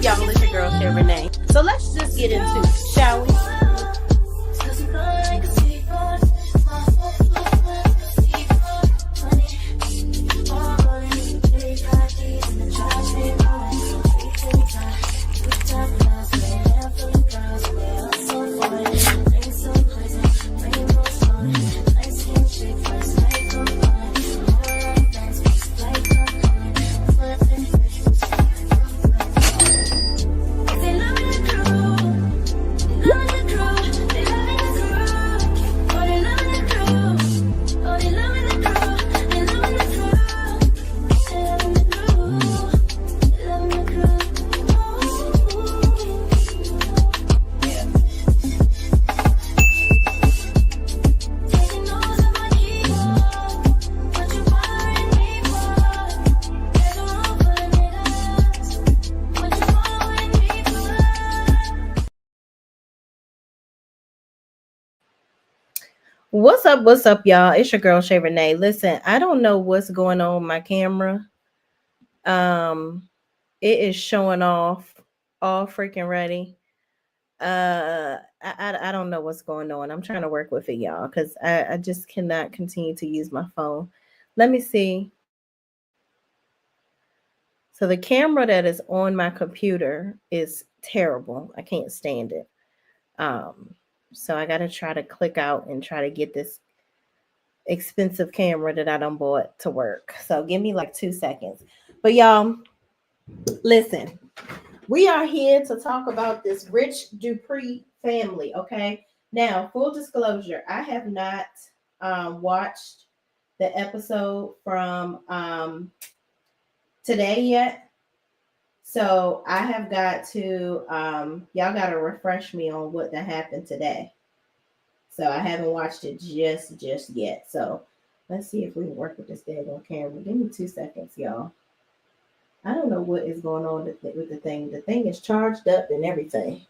y'all? It's your girl, Shay Renee. So let's just get into it, shall we? What's up, y'all? It's your girl Shay Renee. Listen, I don't know what's going on with my camera. It is showing off all freaking ready. I don't know what's going on. I'm trying to work with it, y'all, because I just cannot continue to use my phone. Let me see. So the camera that is on my computer is terrible. I can't stand it. So I got to try to click out and try to get this expensive camera that I done bought to work. So give me like 2 seconds. But y'all, listen, we are here to talk about this Rich Dupree family, okay? Now, full disclosure, I have not watched the episode from today yet. So I have got to, y'all got to refresh me on what that happened today. So I haven't watched it just yet. So let's see if we can work with this daggone camera. Give me 2 seconds, y'all. I don't know what is going on with the thing. The thing is charged up and everything.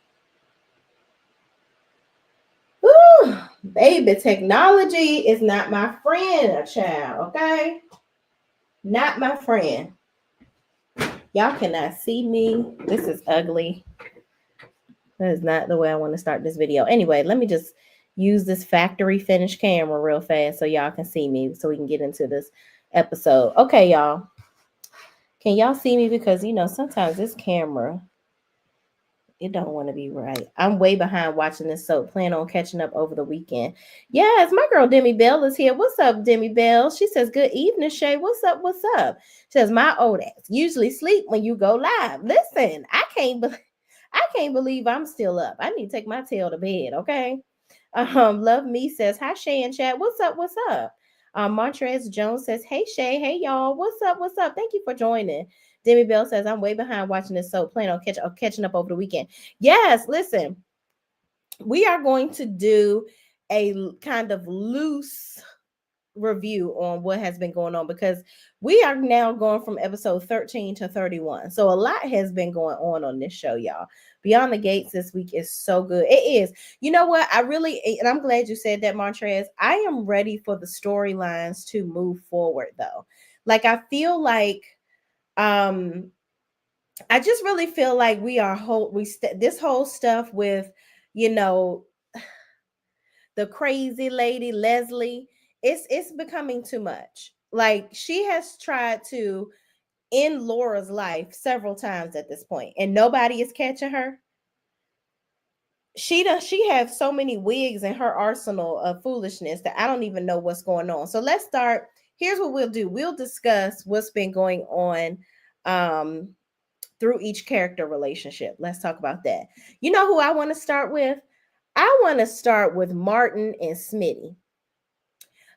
Woo, baby, technology is not my friend, child, okay? Not my friend. Y'all cannot see me. This is ugly. That is not the way I want to start this video. Anyway, let me just use this factory finished camera real fast so y'all can see me so we can get into this episode. Okay, y'all. Can y'all see me? Because, you know, sometimes this camera, it don't want to be right. I'm way behind watching this, so plan on catching up over the weekend. Yes, my girl Demi Bell is here. What's up, Demi Bell? She says, good evening, Shay. What's up? What's up? She says, my old ass usually sleep when you go live. Listen, I can't believe I'm still up. I need to take my tail to bed, okay? Love Me says, hi, Shay and Chat. What's up? What's up? Montrez Jones says, hey, Shay. Hey, y'all. What's up? What's up? Thank you for joining. Demi Bell says, I'm way behind watching this, so plan on catching up over the weekend. Yes, listen, we are going to do a kind of loose review on what has been going on because we are now going from episode 13 to 31. So a lot has been going on this show, y'all. Beyond the Gates this week is so good. It is. You know what? And I'm glad you said that, Montrez. I am ready for the storylines to move forward, though. Like, I feel like, I just really feel like this whole stuff with, you know, the crazy lady Leslie, it's becoming too much. Like, she has tried to end Laura's life several times at this point, and nobody is catching her. She has so many wigs in her arsenal of foolishness that I don't even know what's going on. So let's start. Here's what we'll do. We'll discuss what's been going on through each character relationship. Let's talk about that. You know who I want to start with? I want to start with Martin and Smitty.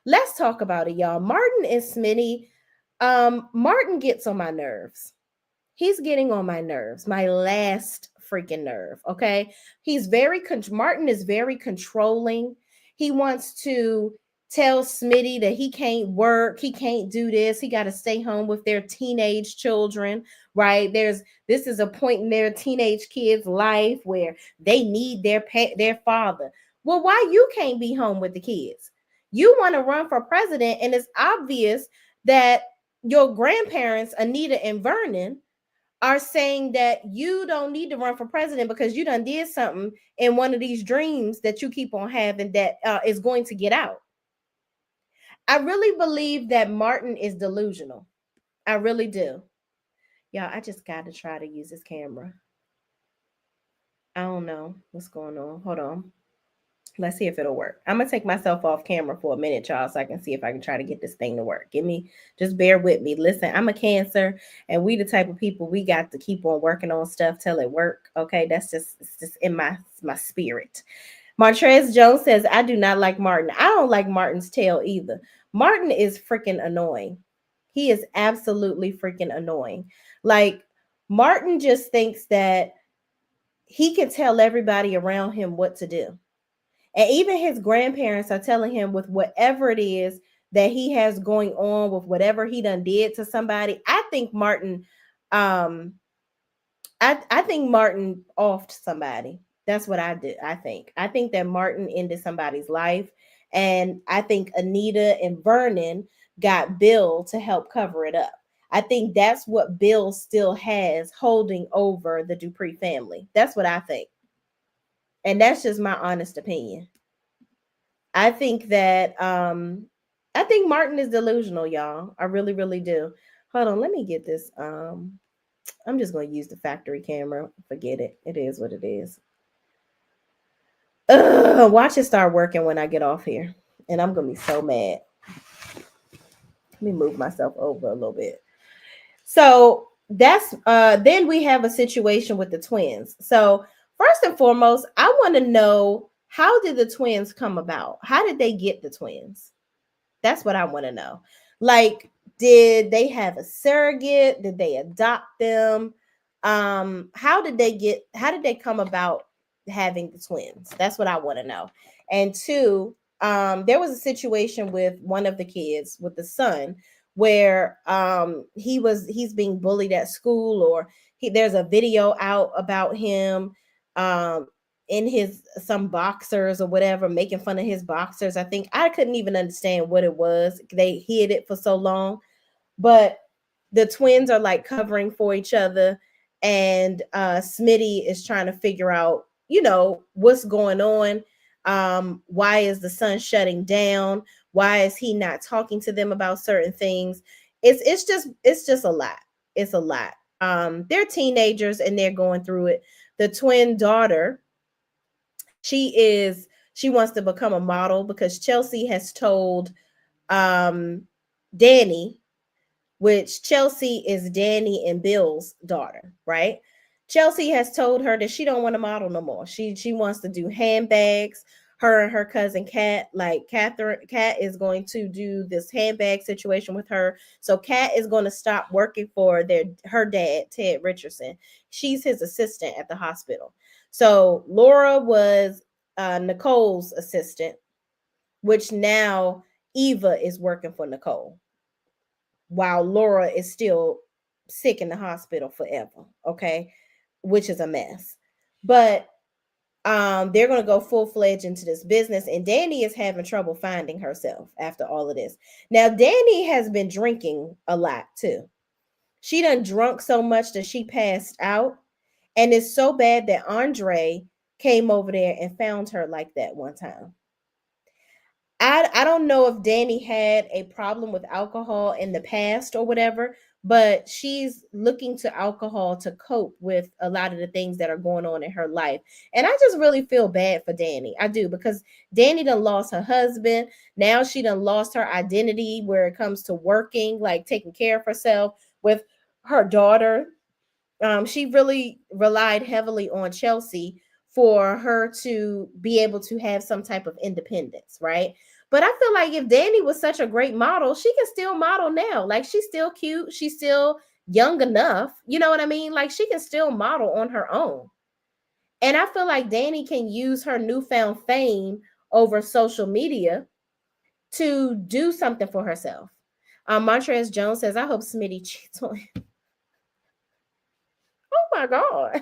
Let's talk about it, y'all. Martin and Smitty. Martin gets on my nerves. He's getting on my nerves. My last freaking nerve. Okay. Martin is very controlling. He wants to tell Smitty that he can't work. He can't do this. He got to stay home with their teenage children, right? This is a point in their teenage kid's life where they need their father. Well, why you can't be home with the kids? You want to run for president, and it's obvious that your grandparents, Anita and Vernon, are saying that you don't need to run for president because you done did something in one of these dreams that you keep on having that is going to get out. I really believe that Martin is delusional. I really do. Y'all, I just got to try to use this camera. I don't know what's going on. Hold on. Let's see if it'll work. I'm gonna take myself off camera for a minute, y'all, so I can see if I can try to get this thing to work. Just bear with me. Listen, I'm a Cancer, and we the type of people we got to keep on working on stuff till it work. Okay, it's just in my spirit. Martrez Jones says, I do not like Martin. I don't like Martin's tail either. Martin is freaking annoying. He is absolutely freaking annoying. Like, Martin just thinks that he can tell everybody around him what to do. And even his grandparents are telling him with whatever it is that he has going on, with whatever he done did to somebody. I think Martin, I think Martin offed somebody. That's what I did. I think that Martin ended somebody's life. And I think Anita and Vernon got Bill to help cover it up. I think that's what Bill still has holding over the Dupree family. That's what I think. And that's just my honest opinion. I think that I think Martin is delusional, y'all. I really, really do. Hold on, let me get this. I'm just gonna use the factory camera. Forget it. It is what it is. Watch it start working when I get off here. And I'm gonna be so mad. Let me move myself over a little bit. So that's then we have a situation with the twins. So first and foremost, I want to know, how did the twins come about? How did they get the twins? That's what I want to know. Like, did they have a surrogate? Did they adopt them? How did they come about having the twins? That's what I want to know. And two, there was a situation with one of the kids, with the son, where he's being bullied at school, or there's a video out about him in his some boxers or whatever, making fun of his boxers. I think I couldn't even understand what it was. They hid it for so long. But the twins are like covering for each other, and Smitty is trying to figure out, what's going on. Why is the son shutting down? Why is he not talking to them about certain things? It's just a lot. It's a lot. They're teenagers and they're going through it. The twin daughter, she wants to become a model because Chelsea has told Danny, which Chelsea is Danny and Bill's daughter, right? Chelsea has told her that she don't want to model no more. She wants to do handbags. Her and her cousin Kat, like Kat is going to do this handbag situation with her. So Kat is going to stop working for her dad, Ted Richardson. She's his assistant at the hospital. So Laura was Nicole's assistant, which now Eva is working for Nicole, while Laura is still sick in the hospital forever. Okay, which is a mess. But they're going to go full-fledged into this business, and Danny is having trouble finding herself after all of this. Now, Danny has been drinking a lot too. She done drunk so much that she passed out, and it's so bad that Andre came over there and found her like that one time. I don't know if Danny had a problem with alcohol in the past or whatever, but she's looking to alcohol to cope with a lot of the things that are going on in her life. And I just really feel bad for Danny. I do, because Danny done lost her husband. Now she done lost her identity where it comes to working, like taking care of herself with her daughter. She really relied heavily on Chelsea for her to be able to have some type of independence, right? But I feel like if Danny was such a great model, she can still model now. Like, she's still cute. She's still young enough. You know what I mean? Like, she can still model on her own. And I feel like Danny can use her newfound fame over social media to do something for herself. Montrez Jones says, I hope Smitty cheats on him. Oh my God.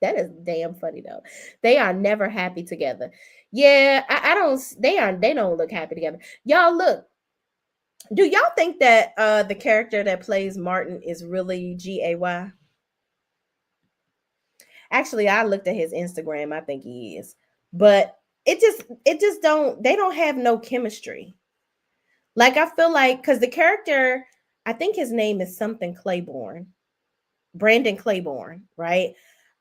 That is damn funny though. They are never happy together. Yeah, I don't. They don't look happy together. Y'all look. Do y'all think that the character that plays Martin is really Gay? Actually, I looked at his Instagram. I think he is. But it just they don't have no chemistry. Like I feel like cuz the character, I think his name is something Claiborne. Brandon Claiborne, right?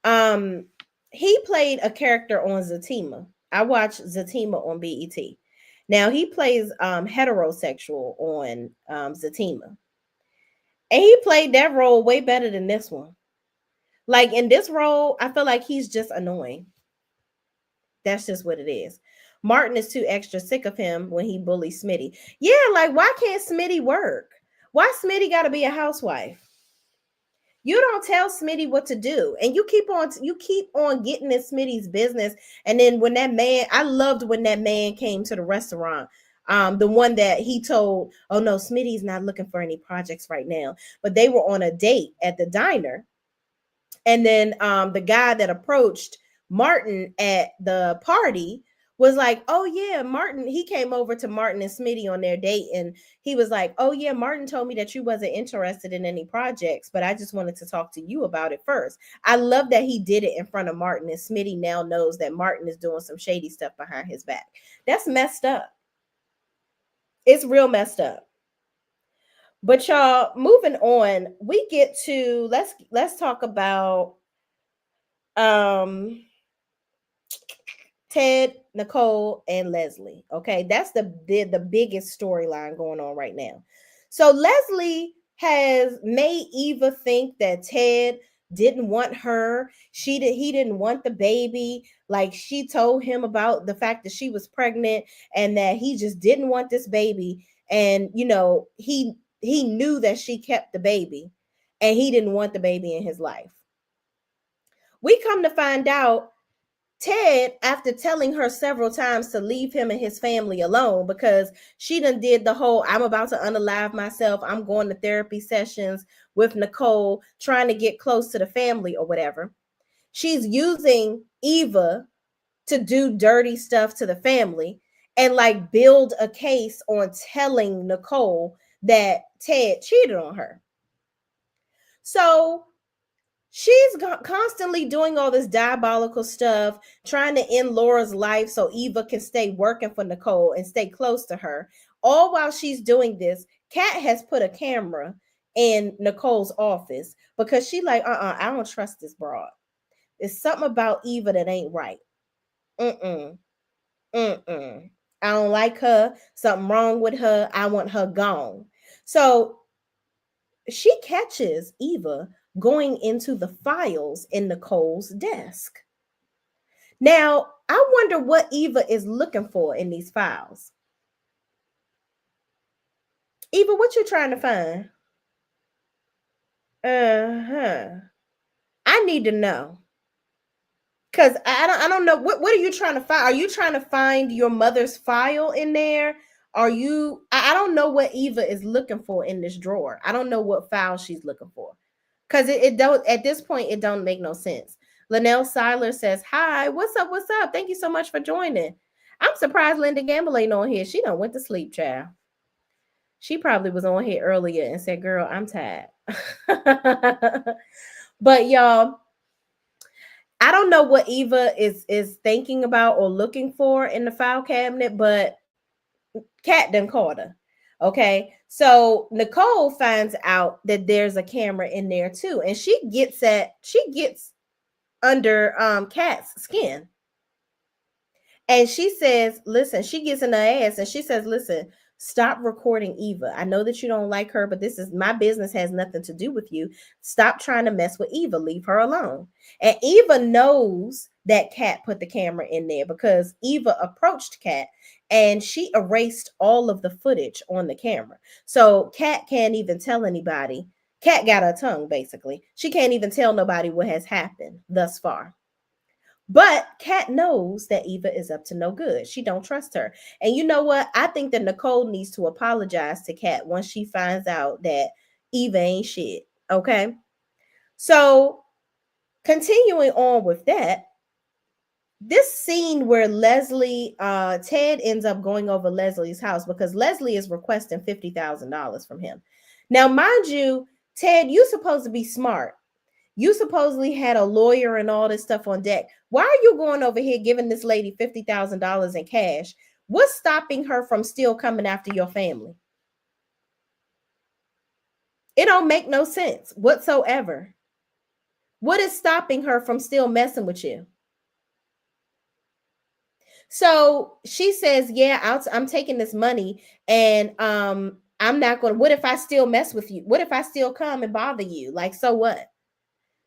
Um he played a character on Zatima. I watched Zatima on BET. Now he plays heterosexual on Zatima. And he played that role way better than this one. Like in this role, I feel like he's just annoying. That's just what it is. Martin is too extra sick of him when he bullies Smitty. Yeah, like why can't Smitty work? Why Smitty got to be a housewife? You don't tell Smitty what to do, and you keep on getting in Smitty's business. And then when that man, I loved when that man came to the restaurant. The one that he told, "Oh no, Smitty's not looking for any projects right now," but they were on a date at the diner. And then the guy that approached Martin at the party was like, "Oh yeah, Martin." He came over to Martin and Smitty on their date, and he was like, "Oh yeah, Martin told me that you wasn't interested in any projects, but I just wanted to talk to you about it first." I love that he did it in front of Martin, and Smitty now knows that Martin is doing some shady stuff behind his back. That's messed up. It's real messed up. But y'all, moving on, we get to let's talk about um Ted, Nicole, and Leslie. Okay, that's the biggest storyline going on right now. So Leslie has made Eva think that Ted didn't want her. He didn't want the baby. Like she told him about the fact that she was pregnant and that he just didn't want this baby. And he knew that she kept the baby and he didn't want the baby in his life. We come to find out Ted, after telling her several times to leave him and his family alone because she done did the whole "I'm about to unalive myself, I'm going to therapy sessions with Nicole, trying to get close to the family or whatever." She's using Eva to do dirty stuff to the family and like build a case on telling Nicole that Ted cheated on her. So she's constantly doing all this diabolical stuff, trying to end Laura's life so Eva can stay working for Nicole and stay close to her. All while she's doing this, Kat has put a camera in Nicole's office because she like, I don't trust this broad. There's something about Eva that ain't right. Mm-mm. Mm-mm. I don't like her. Something wrong with her. I want her gone. So she catches Eva going into the files in Nicole's desk. Now, I wonder what Eva is looking for in these files. Eva, what you trying to find? Uh-huh. I need to know. Because I don't know. What are you trying to find? Are you trying to find your mother's file in there? Are you I don't know what Eva is looking for in this drawer. I don't know what file she's looking for. Because it don't at this point, it don't make no sense. Linnell Seiler says, "Hi, what's up? What's up? Thank you so much for joining." I'm surprised Linda Gamble ain't on here. She done went to sleep, child. She probably was on here earlier and said, "Girl, I'm tired." But y'all, I don't know what Eva is thinking about or looking for in the file cabinet, but Kat done caught her. Okay. So Nicole finds out that there's a camera in there too. And she gets under Kat's skin. And she says, listen, she gets in her ass and she says, "Listen, stop recording Eva. I know that you don't like her, but this is my business, has nothing to do with you. Stop trying to mess with Eva. Leave her alone." And Eva knows that Kat put the camera in there because Eva approached Kat and she erased all of the footage on the camera. So Kat can't even tell anybody. Kat got her tongue, basically. She can't even tell nobody what has happened thus far. But Kat knows that Eva is up to no good. She don't trust her. And you know what? I think that Nicole needs to apologize to Kat once she finds out that Eva ain't shit. Okay. So continuing on with that, this scene where Ted ends up going over Leslie's house because Leslie is requesting $50,000 from him. Now, mind you, Ted, you're supposed to be smart. You supposedly had a lawyer and all this stuff on deck. Why are you going over here giving this lady $50,000 in cash? What's stopping her from still coming after your family? It don't make no sense whatsoever. What is stopping her from still messing with you? So she says, yeah, I'm taking this money and I'm not going to, what if I still mess with you? What if I still come and bother you? Like, so what?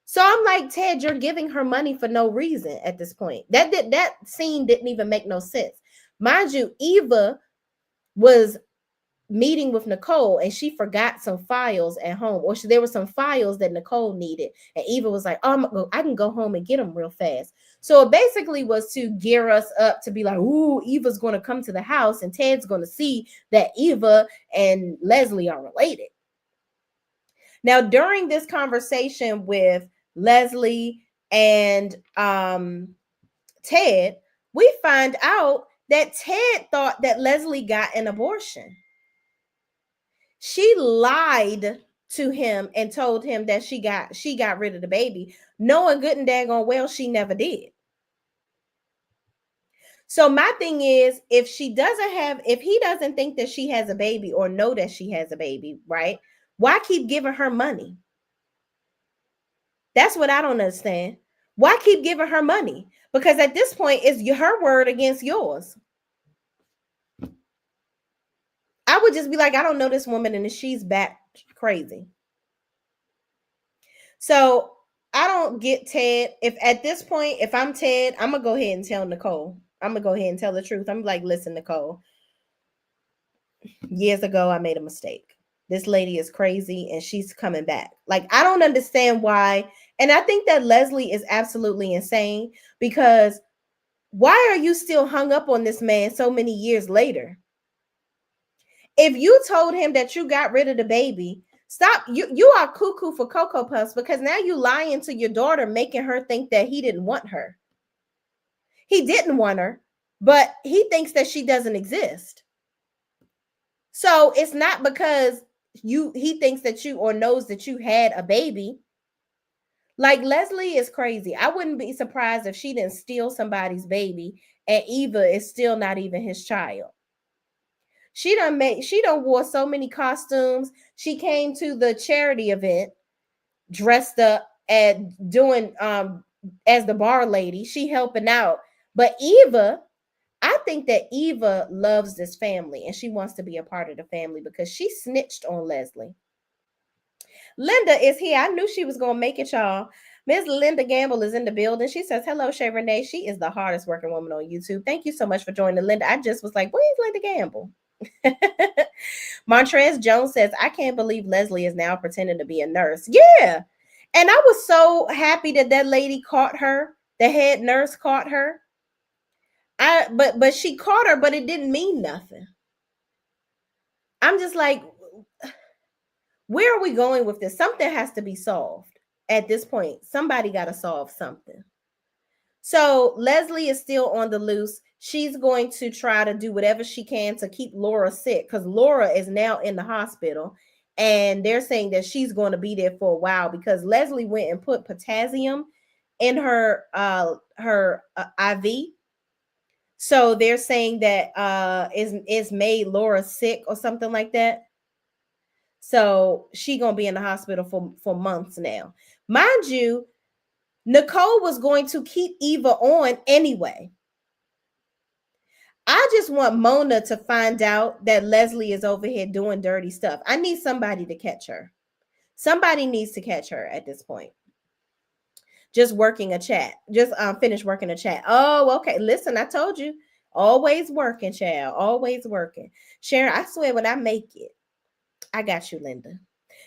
So I'm like, Ted, you're giving her money for no reason at this point. That scene didn't even make no sense. Mind you, Eva was meeting with Nicole and she forgot some files at home, or there were some files that Nicole needed. And Eva was like, oh, I can go home and get them real fast. So it basically was to gear us up to be like, ooh, Eva's going to come to the house and Ted's going to see that Eva and Leslie are related. Now, during this conversation with Leslie and Ted, we find out that Ted thought that Leslie got an abortion. She lied to him and told him that she got rid of the baby, knowing good and daggone well she never did. So my thing is, if he doesn't think that she has a baby or know that she has a baby, right? Why keep giving her money? That's what I don't understand. Why keep giving her money? Because at this point, it's her word against yours. I would just be like, I don't know this woman, and she's back crazy. So I don't get Ted. If at this point, if I'm Ted, I'm gonna go ahead and tell Nicole. I'm gonna go ahead and tell the truth. I'm like, listen, Nicole. Years ago, I made a mistake. This lady is crazy, and she's coming back. Like, I don't understand why. And I think that Leslie is absolutely insane, because why are you still hung up on this man so many years later? If you told him that you got rid of the baby, stop. You are cuckoo for Cocoa Puffs, because now you lying to your daughter, making her think that he didn't want her. He didn't want her, but he thinks that she doesn't exist. So it's not because he thinks that you, or knows that you had a baby. Like, Leslie is crazy. I wouldn't be surprised if she didn't steal somebody's baby and Eva is still not even his child. She done wore so many costumes. She came to the charity event dressed up and doing as the bar lady. She helping out. But Eva, I think that Eva loves this family and she wants to be a part of the family because she snitched on Leslie. Linda is here. I knew she was going to make it, y'all. Ms. Linda Gamble is in the building. She says, hello, Shay Renee. She is the hardest working woman on YouTube. Thank you so much for joining, Linda. I just was like, where's Linda Gamble? Montrez Jones says, I can't believe Leslie is now pretending to be a nurse. Yeah. And I was so happy that lady caught her. The head nurse caught her. But she caught her, but it didn't mean nothing. I'm just like, where are we going with this? Something has to be solved at this point. Somebody got to solve something. So Leslie is still on the loose. She's going to try to do whatever she can to keep Laura sick, because Laura is now in the hospital and they're saying that she's going to be there for a while because Leslie went and put potassium in her IV. So they're saying that is made Laura sick or something like that. So she gonna be in the hospital for months now. Mind you, Nicole was going to keep Eva on anyway. I just want Mona to find out that Leslie is over here doing dirty stuff. I need somebody to catch her. Somebody needs to catch her at this point. Just working a chat. Just finish working a chat. Oh, okay. Listen, I told you. Always working, child. Always working. Sharon, I swear when I make it, I got you, Linda.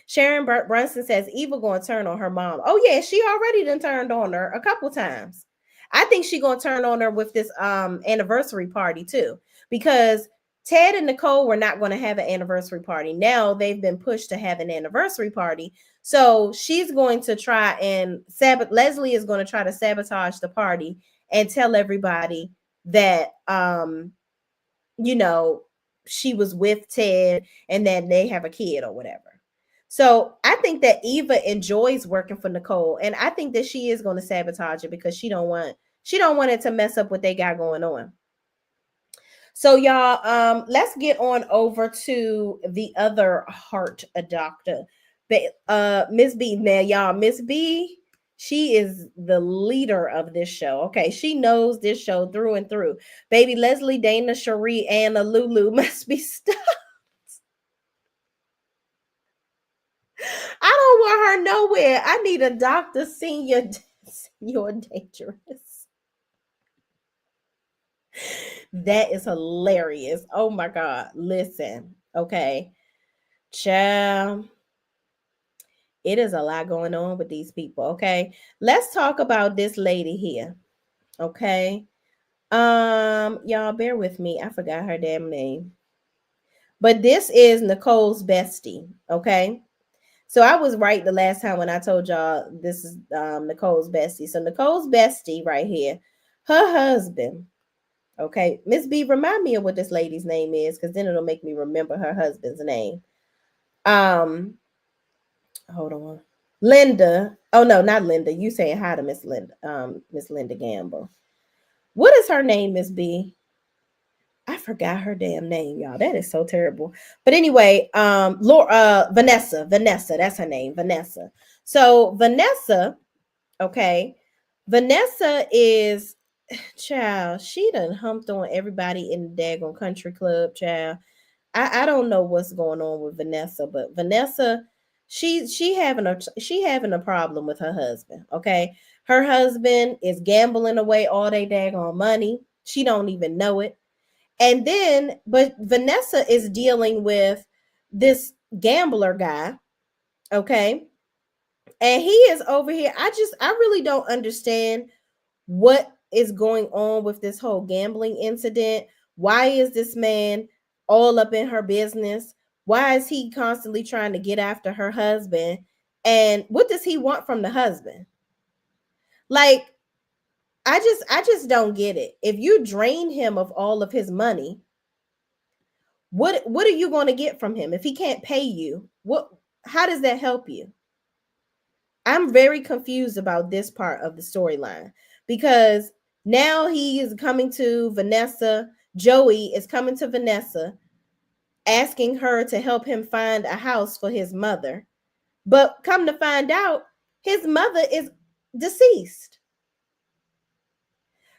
Sharon Brunson says Eva going to turn on her mom. Oh yeah, she already done turned on her a couple times. I think she going to turn on her with this anniversary party too, because Ted and Nicole were not going to have an anniversary party. Now they've been pushed to have an anniversary party. So she's going to try and Leslie is going to try to sabotage the party and tell everybody that she was with Ted and that they have a kid or whatever. So I think that Eva enjoys working for Nicole, and I think that she is going to sabotage it because she don't want it to mess up what they got going on. So y'all, let's get on over to the other heart doctor, Miss B. Now, y'all, Miss B, she is the leader of this show. Okay, she knows this show through and through. Baby Leslie, Dana, Cherie, Anna, Lulu must be stuck. I don't want her nowhere. I need a doctor, senior, senior dangerous. That is hilarious. Oh my God. Listen, okay. Child, it is a lot going on with these people. Okay. Let's talk about this lady here. Okay. Y'all bear with me. I forgot her damn name. But this is Nicole's bestie. Okay. So I was right the last time when I told y'all this is Nicole's bestie. So Nicole's bestie right here, her husband. Okay, Miss B, remind me of what this lady's name is, because then it'll make me remember her husband's name. Um, hold on, Linda. Oh no, not Linda. You saying hi to Miss Linda? Miss Linda Gamble. What is her name, Miss B? I forgot her damn name, y'all. That is so terrible. But anyway, Laura, Vanessa, that's her name, Vanessa. So Vanessa, okay, Vanessa is child. She done humped on everybody in the daggone country club, child. I don't know what's going on with Vanessa, but Vanessa, she having a problem with her husband. Okay, her husband is gambling away all they daggone money. She don't even know it. And then, but Vanessa is dealing with this gambler guy, okay? And he is over here. I really don't understand what is going on with this whole gambling incident. Why is this man all up in her business? Why is he constantly trying to get after her husband? And what does he want from the husband? Like, I just don't get it. If you drain him of all of his money, what are you going to get from him if he can't pay you? How does that help you? I'm very confused about this part of the storyline because now he is coming to Vanessa. Joey is coming to Vanessa, asking her to help him find a house for his mother. But come to find out, his mother is deceased.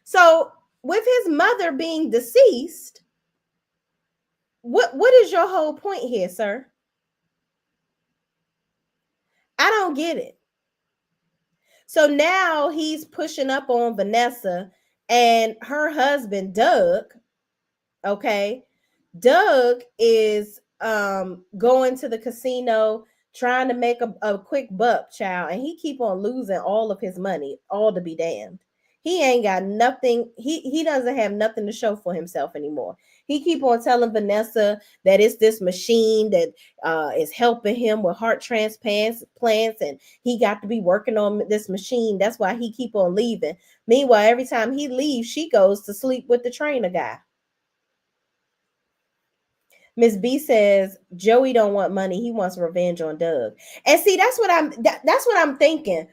So, with his mother being deceased, what is your whole point here, sir? I don't get it. So now he's pushing up on Vanessa and her husband, Doug. Okay. Doug is going to the casino trying to make a quick buck, child, and he keep on losing all of his money, all to be damned. He ain't got nothing. He doesn't have nothing to show for himself anymore. He keep on telling Vanessa that it's this machine that is helping him with heart transplants, and he got to be working on this machine. That's why he keep on leaving. Meanwhile, every time he leaves, she goes to sleep with the trainer guy. Miss B says Joey don't want money. He wants revenge on Doug. And see, that's what I'm thinking.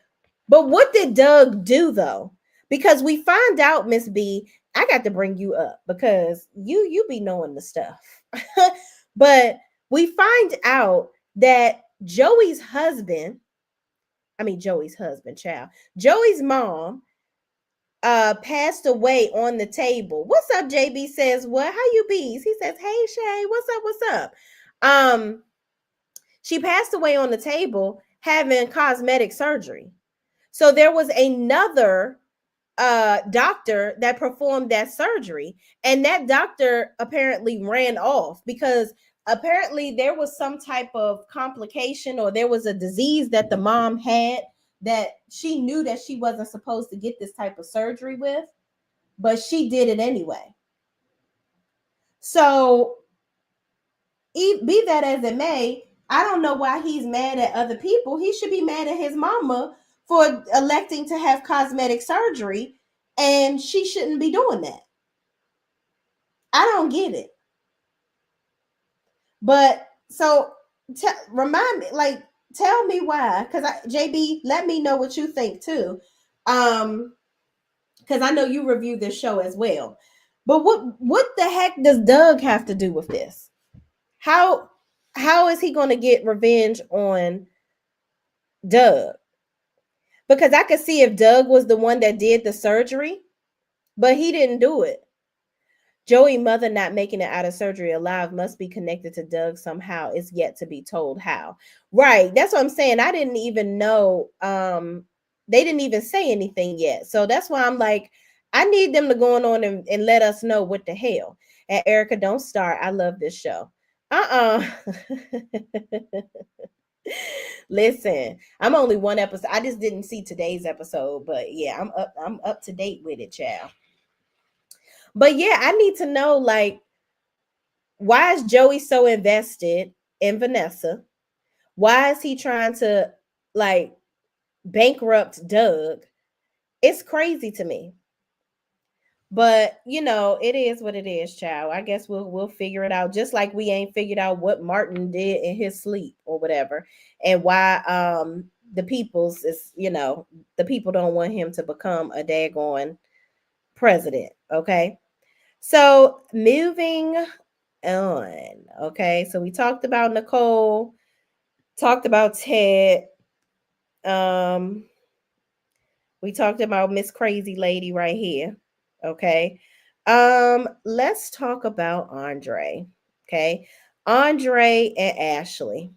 But what did Doug do though? Because we find out, Miss B, I got to bring you up because you be knowing the stuff. But we find out that Joey's husband, child, Joey's mom passed away on the table. What's up, JB says, what? How you bees? He says, hey Shay, what's up? She passed away on the table having cosmetic surgery. So there was another doctor that performed that surgery, and that doctor apparently ran off because apparently there was some type of complication or there was a disease that the mom had that she knew that she wasn't supposed to get this type of surgery with, but she did it anyway. So be that as it may, I don't know why he's mad at other people. He should be mad at his mama for electing to have cosmetic surgery, and she shouldn't be doing that. I don't get it. But so remind me, like, tell me why. Because JB, let me know what you think too. Because I know you reviewed this show as well. But what the heck does Doug have to do with this? How how is he going to get revenge on Doug? Because I could see if Doug was the one that did the surgery, but he didn't do it. Joey's mother not making it out of surgery alive must be connected to Doug somehow. It's yet to be told how. Right. That's what I'm saying. I didn't even know. They didn't even say anything yet. So that's why I'm like, I need them to go on and let us know what the hell. And Erica, don't start. I love this show. Listen, I'm only one episode. I just didn't see today's episode, but yeah, I'm up to date with it, child. But yeah, I need to know, like, why is Joey so invested in Vanessa? Why is he trying to, like, bankrupt Doug? It's crazy to me. But you know, it is what it is, child. I guess we'll figure it out. Just like we ain't figured out what Martin did in his sleep or whatever, and why the people's is, you know, the people don't want him to become a daggone president. Okay. So moving on. Okay. So we talked about Nicole, talked about Ted. Um, we talked about Miss Crazy Lady right here. Okay. Let's talk about Andre. Okay. Andre and Ashley.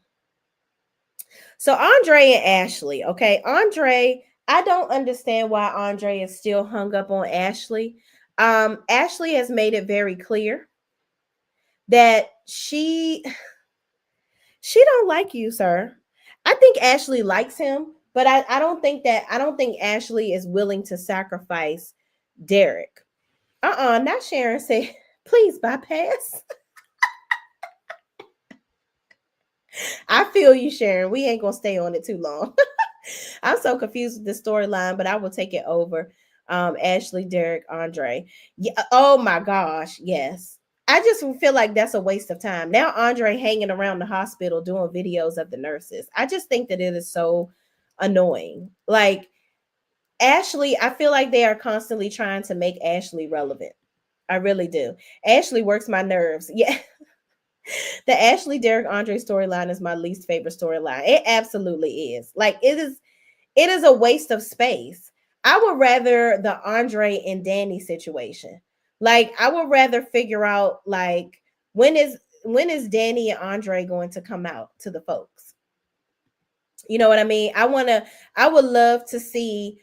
So Andre and Ashley, okay. Andre, I don't understand why Andre is still hung up on Ashley. Ashley has made it very clear that she don't like you, sir. I think Ashley likes him, but I don't think Ashley is willing to sacrifice Derek. Not Sharon say, please bypass. I feel you, Sharon. We ain't gonna stay on it too long. I'm so confused with the storyline, but I will take it over. Ashley, Derek, Andre. Yeah, oh my gosh, yes. I just feel like that's a waste of time. Now Andre hanging around the hospital doing videos of the nurses. I just think that it is so annoying. Like Ashley, I feel like they are constantly trying to make Ashley relevant. I really do. Ashley works my nerves. Yeah. The Ashley Derek Andre storyline is my least favorite storyline. It absolutely is. Like it is a waste of space. I would rather the Andre and Danny situation. Like I would rather figure out, like, when is Danny and Andre going to come out to the folks? You know what I mean? I would love to see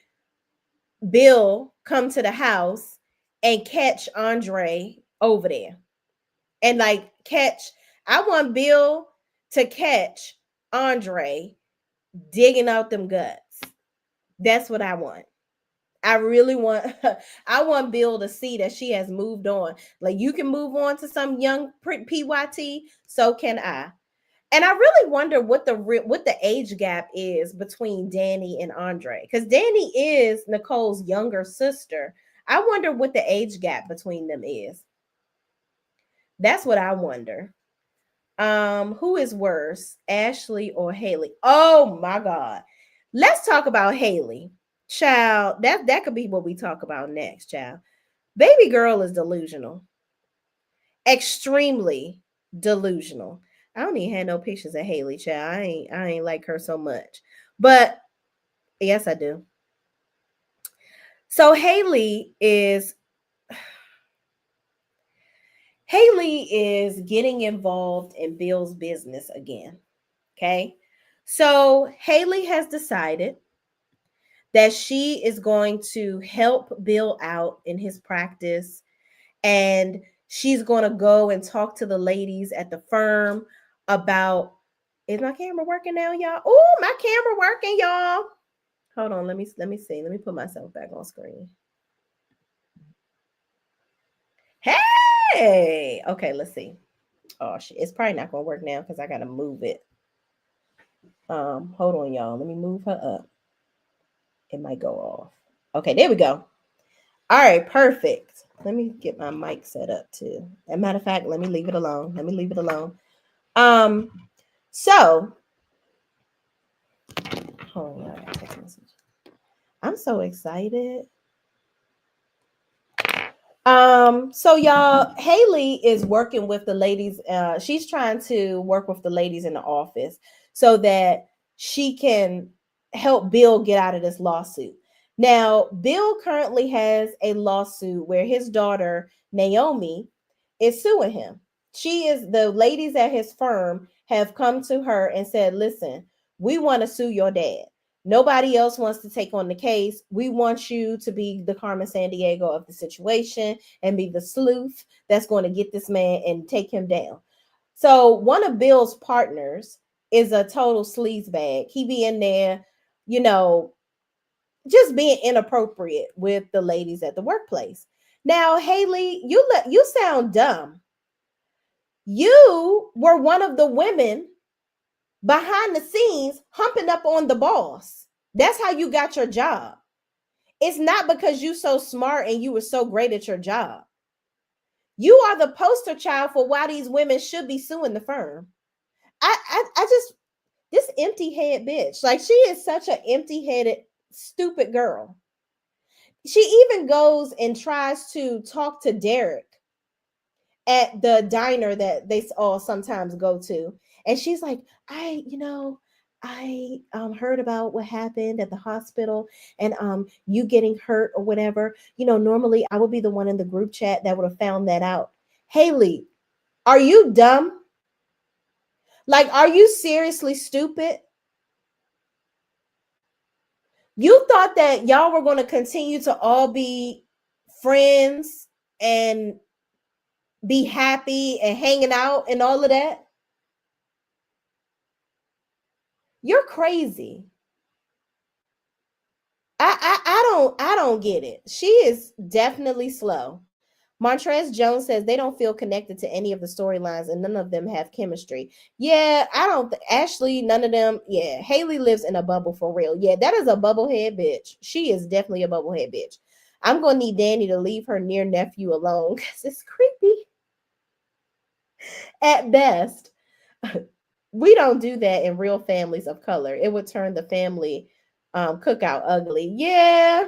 Bill come to the house and catch Andre over there. And like catch, I want Bill to catch Andre digging out them guts. That's what I want. I really want I want Bill to see that she has moved on. Like you can move on to some young PYT, so can I. And I really wonder what the age gap is between Danny and Andre, cuz Danny is Nicole's younger sister. I wonder what the age gap between them is. That's what I wonder. Who is worse, Ashley or Haley? Oh my god. Let's talk about Haley. Child, that could be what we talk about next, child. Baby girl is delusional. Extremely delusional. I don't even have no pictures of Haley, child. I ain't like her so much. But yes, I do. So Haley is getting involved in Bill's business again. Okay. So Haley has decided that she is going to help Bill out in his practice, and she's going to go and talk to the ladies at the firm about, is my camera working now, y'all? Oh, my camera working, y'all. Hold on, let me see. Let me put myself back on screen. Hey, okay, let's see. Oh shit, it's probably not gonna work now because I gotta move it. Hold on, y'all. Let me move her up. It might go off. Okay, there we go. All right, perfect. Let me get my mic set up too. As a matter of fact, let me leave it alone. Let me leave it alone. Um, So, hold on, I'm so excited. So y'all, Haley is working with the ladies. She's trying to work with the ladies in the office so that she can help Bill get out of this lawsuit. Now, Bill currently has a lawsuit where his daughter, Naomi, is suing him. The ladies at his firm have come to her and said, listen, we want to sue your dad. Nobody else wants to take on the case. We want you to be the Carmen Sandiego of the situation and be the sleuth that's going to get this man and take him down. So one of Bill's partners is a total sleazebag. He be in there, you know, just being inappropriate with the ladies at the workplace. Now, Haley, you sound dumb. You were one of the women behind the scenes humping up on the boss. That's how you got your job. It's not because you so smart and you were so great at your job. You are the poster child for why these women should be suing the firm. I just, this empty head bitch, like she is such an empty headed, stupid girl. She even goes and tries to talk to Derek at the diner that they all sometimes go to. And she's like, I heard about what happened at the hospital and you getting hurt or whatever. Normally I would be the one in the group chat that would have found that out. Haley, are you dumb? Like, are you seriously stupid? You thought that y'all were going to continue to all be friends and be happy and hanging out and all of that? You're crazy. I don't get it. She is definitely slow. Montrez Jones says they don't feel connected to any of the storylines and none of them have chemistry. Yeah, I don't Ashley, none of them. Yeah, Haley lives in a bubble for real. Yeah, that is a bubblehead bitch. She is definitely a bubblehead bitch. I'm gonna need Danny to leave her near nephew alone because it's creepy at best. We don't do that in real families of color. It would turn the family cookout ugly. Yeah,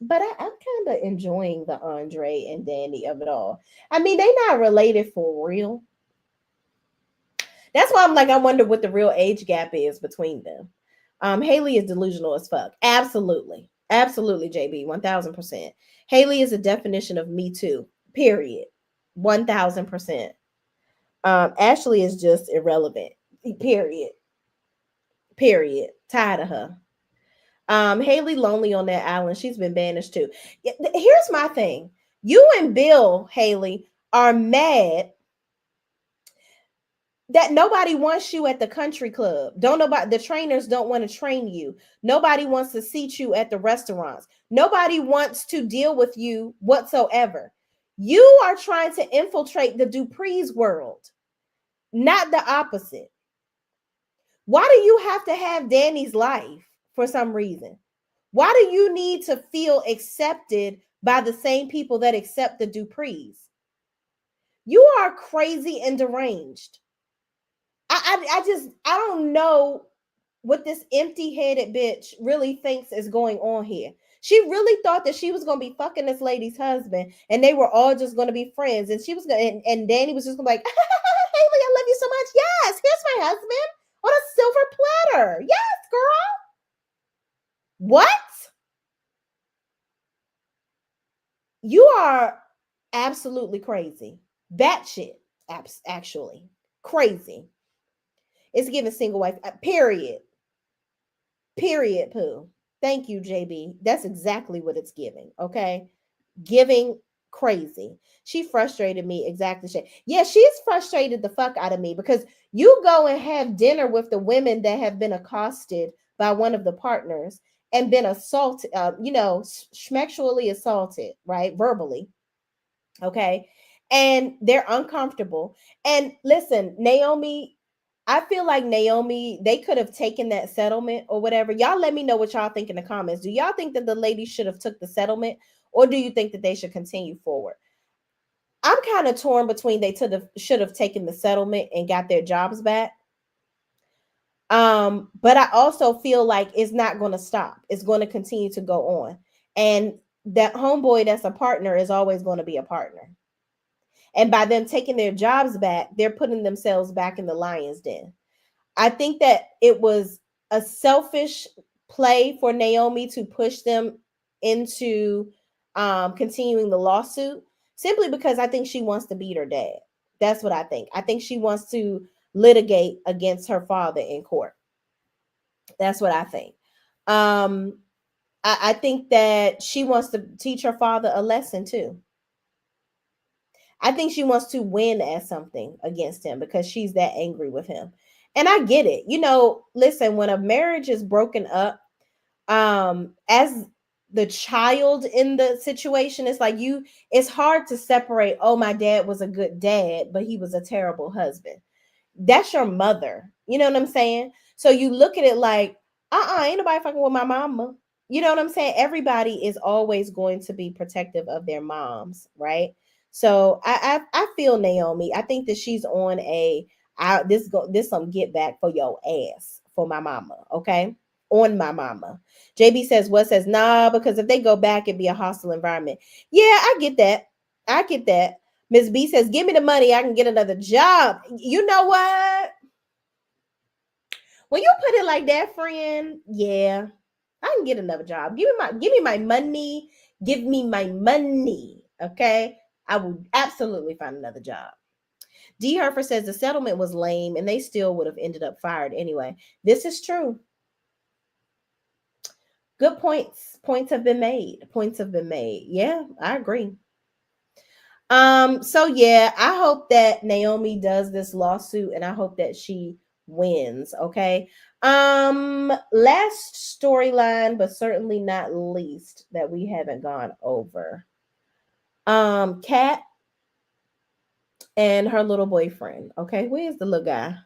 but I'm kind of enjoying the Andre and Danny of it all. I mean, they not related for real. That's why I'm like, I wonder what the real age gap is between them. Haley is delusional as fuck. Absolutely. Absolutely, JB, 1000%. Haley is a definition of me too, period. 1000%. Ashley is just irrelevant, period. Period. Tired of her. Haley lonely on that island. She's been banished too. Here's my thing. You and Bill, Haley, are mad that nobody wants you at the country club. The trainers don't want to train you. Nobody wants to seat you at the restaurants. Nobody wants to deal with you whatsoever. You are trying to infiltrate the Dupree's world, not the opposite. Why do you have to have Danny's life for some reason? Why do you need to feel accepted by the same people that accept the Duprees? You are crazy and deranged. I don't know what this empty-headed bitch really thinks is going on here. She really thought that she was going to be fucking this lady's husband and they were all just going to be friends. And she was going to, and Danny was just going to be like, Haley, I love you so much. Yes, here's my husband on a silver platter. Yes, girl. What? You are absolutely crazy. Batshit, actually. Crazy. It's giving single wife, period. Period, poo. Thank you, JB. That's exactly what it's giving, okay? Giving crazy. She frustrated me exactly. Yeah, she's frustrated the fuck out of me because you go and have dinner with the women that have been accosted by one of the partners and been assaulted, sexually assaulted, right? Verbally. Okay. And they're uncomfortable. And listen, Naomi, I feel like Naomi, they could have taken that settlement or whatever. Y'all let me know what y'all think in the comments. Do y'all think that the ladies should have took the settlement or do you think that they should continue forward? I'm kind of torn between they should have taken the settlement and got their jobs back But I also feel like it's not going to stop. It's going to continue to go on. And that homeboy that's a partner is always going to be a partner. And by them taking their jobs back, they're putting themselves back in the lion's den. I think that it was a selfish play for Naomi to push them into continuing the lawsuit simply because I think she wants to beat her dad. That's what I think. I think she wants to litigate against her father in court. That's what I think. Um, I think that she wants to teach her father a lesson too. I think she wants to win at something against him because she's that angry with him. And I get it. Listen, when a marriage is broken up, as the child in the situation, it's like it's hard to separate, oh, my dad was a good dad, but he was a terrible husband. That's your mother. You know what I'm saying? So you look at it like, ain't nobody fucking with my mama. You know what I'm saying? Everybody is always going to be protective of their moms, right? So I feel Naomi. I think that she's on this some get back for your ass for my mama, okay? On my mama. JB says, what says, nah, because if they go back, it'd be a hostile environment. Yeah, I get that. I get that. Miss B says, give me the money, I can get another job. You know what? When you put it like that, friend, yeah, I can get another job. Give me my money. Give me my money. Okay. I will absolutely find another job. D. Herfer says the settlement was lame and they still would have ended up fired anyway. This is true. Good points. Points have been made. Yeah, I agree. So yeah, I hope that Naomi does this lawsuit and I hope that she wins. Okay. Last storyline, but certainly not least that we haven't gone over. Kat and her little boyfriend. Okay, where's the little guy?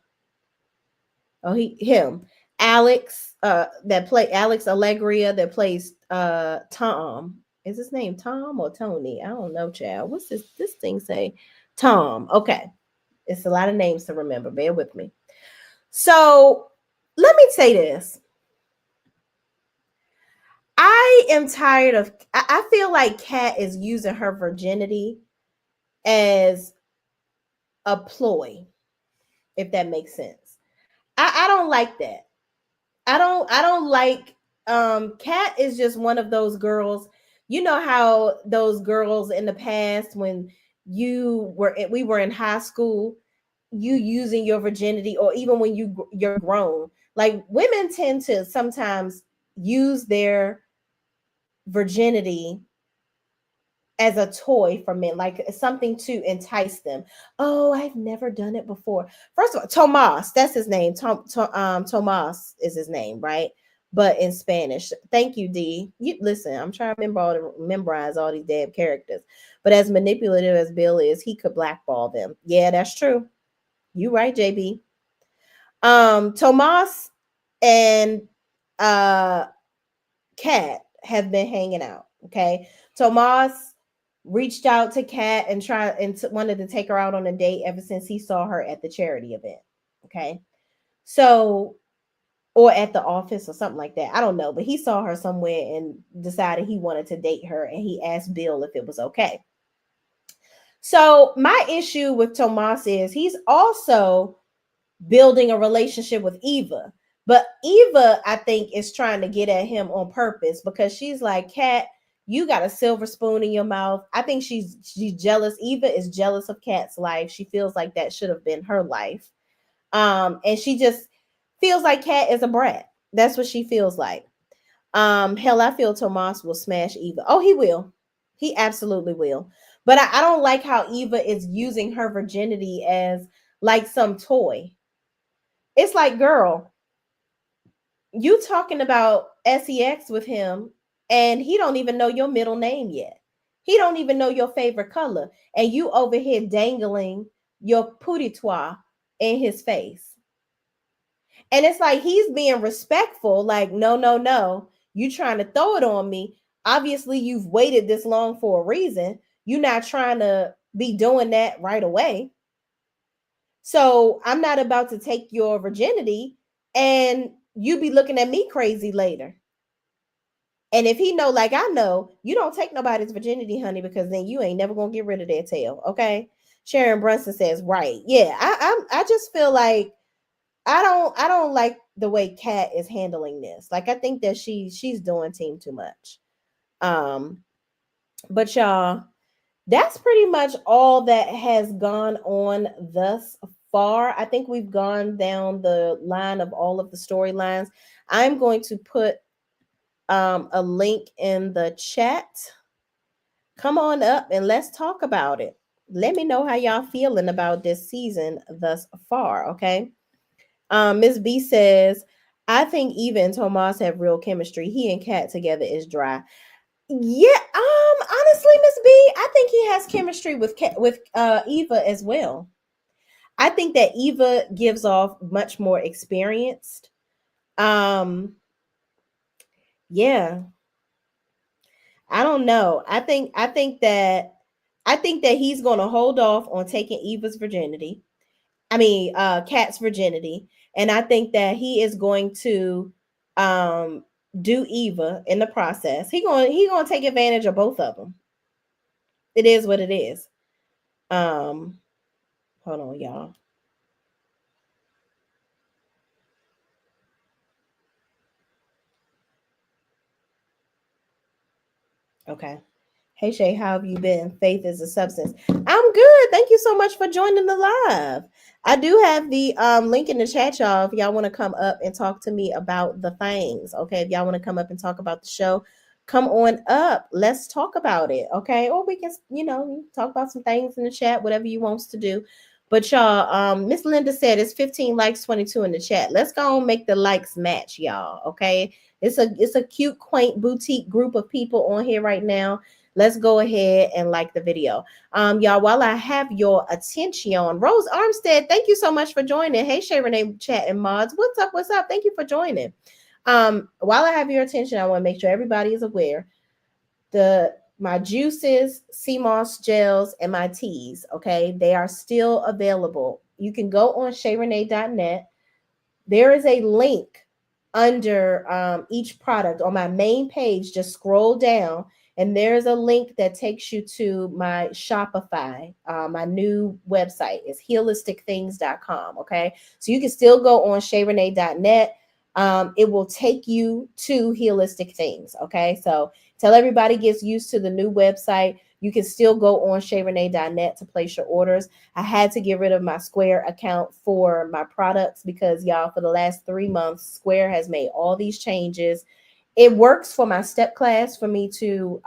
Oh, him. Alex, that play Alex Allegria that plays Tom. Is his name Tom or Tony? I don't know, child. What's this thing say? Tom. Okay. It's a lot of names to remember. Bear with me. So let me say this. I am tired of, I feel like Kat is using her virginity as a ploy, if that makes sense. I don't like that. I don't like Kat is just one of those girls. You know how those girls in the past when we were in high school, you using your virginity, or even when you're grown, like women tend to sometimes use their virginity as a toy for men, like something to entice them. Oh, I've never done it before. First of all, Tomas, that's his name. Tomas is his name, right? But in Spanish. Thank you, D. You listen, I'm trying to memorize all these damn characters. But as manipulative as Bill is, he could blackball them. Yeah, that's true. You right, JB. Tomas and Kat have been hanging out. Okay. Tomas reached out to Kat and wanted to take her out on a date ever since he saw her at the charity event. Okay. So, or at the office or something like that. I don't know, but he saw her somewhere and decided he wanted to date her, and he asked Bill if it was okay. So my issue with Tomas is he's also building a relationship with Eva. But Eva, I think, is trying to get at him on purpose because she's like, Kat, you got a silver spoon in your mouth. I think she's jealous. Eva is jealous of Kat's life. She feels like that should have been her life. And she just feels like Kat is a brat. That's what she feels like. Hell, I feel Tomas will smash Eva. Oh, he will. He absolutely will. But I don't like how Eva is using her virginity as like some toy. It's like, girl, you talking about sex with him and he don't even know your middle name yet. He don't even know your favorite color. And you over here dangling your pouitois in his face. And it's like he's being respectful, like, no, no, no. You trying to throw it on me. Obviously, you've waited this long for a reason. You're not trying to be doing that right away. So I'm not about to take your virginity and you be looking at me crazy later. And if he know, like I know, you don't take nobody's virginity, honey, because then you ain't never gonna get rid of that tail. Okay. Sharon Brunson says, right. Yeah, I just feel like I don't like the way Kat is handling this. Like I think that she's doing team too much. Um, but y'all, that's pretty much all that has gone on thus far. I think we've gone down the line of all of the storylines. I'm going to put a link in the chat. Come on up and let's talk about it. Let me know how y'all feeling about this season thus far, okay? Miss B says, I think Eva and Tomas have real chemistry. He and Kat together is dry. Yeah, honestly, Miss B, I think he has chemistry with Eva as well. I think that Eva gives off much more experienced. Um, yeah, I don't know. I think that he's going to hold off on taking Eva's virginity. I mean, Kat's virginity, and I think that he is going to um do Eva in the process. He going to take advantage of both of them. It is what it is. Um, hold on, y'all. Okay. Hey Shay, how have you been? Faith is a substance. I'm good. Thank you so much for joining the live. I do have the link in the chat, y'all. If y'all want to come up and talk to me about the things, okay. If y'all want to come up and talk about the show, come on up. Let's talk about it, okay. Or we can, talk about some things in the chat, whatever you wants to do. But y'all, Miss Linda said it's 15 likes, 22 in the chat. Let's go and make the likes match, y'all. Okay. It's a cute, quaint boutique group of people on here right now. Let's go ahead and like the video. Y'all, while I have your attention, Rose Armstead, thank you so much for joining. Hey, Shay Renee chat and mods. What's up? What's up? Thank you for joining. While I have your attention, I want to make sure everybody is aware my juices, sea moss gels, and my teas, okay, they are still available. You can go on shayrenee.net. There is a link under each product on my main page. Just scroll down, and there's a link that takes you to my Shopify. My new website is healisticthings.com. Okay, so you can still go on shayrenee.net. It will take you to Healistic Things. Okay, so till everybody gets used to the new website, you can still go on shayrenee.net to place your orders. I had to get rid of my Square account for my products because, y'all, for the last 3 months, Square has made all these changes. It works for my step class for me to,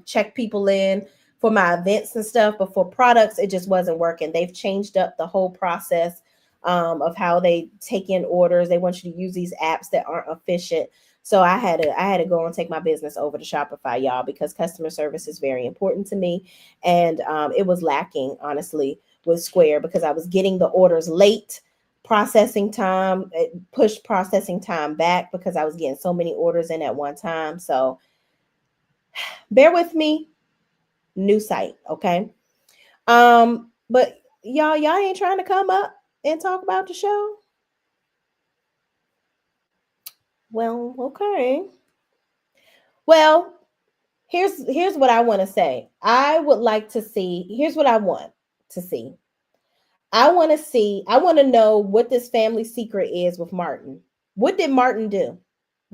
check people in for my events and stuff. But for products, it just wasn't working. They've changed up the whole process of how they take in orders. They want you to use these apps that aren't efficient. So I had to go and take my business over to Shopify, y'all, because customer service is very important to me. And it was lacking, honestly, with Square because I was getting the orders late. Processing time, it pushed processing time back because I was getting so many orders in at one time. So bear with me. New site, okay? But y'all ain't trying to come up and talk about the show? Well, okay. Well, here's what I want to say. I would like to see, here's what I want to see. I want to know what this family secret is with Martin. What did Martin do?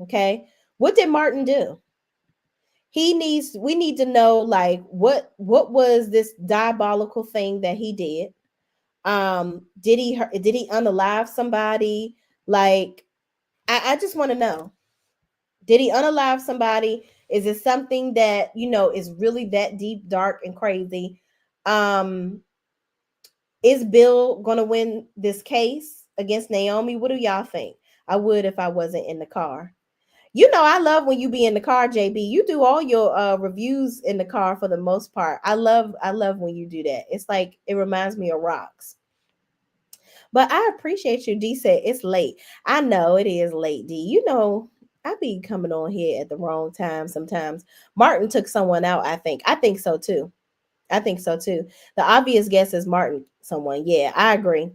Okay? What did Martin do? We need to know, like, what was this diabolical thing that he did? Did he unalive somebody? Like, I just want to know. Did he unalive somebody? Is it something that, is really that deep, dark, and crazy? Is Bill gonna win this case against Naomi? What do y'all think? I would if I wasn't in the car. I love when you be in the car, JB. You do all your reviews in the car for the most part. I love when you do that. It's like it reminds me of rocks. But I appreciate you. D said it's late. I know it is late, D. I be coming on here at the wrong time sometimes. Martin took someone out, I think. I think so too. I think so too. The obvious guess is Martin, someone. Yeah, I agree.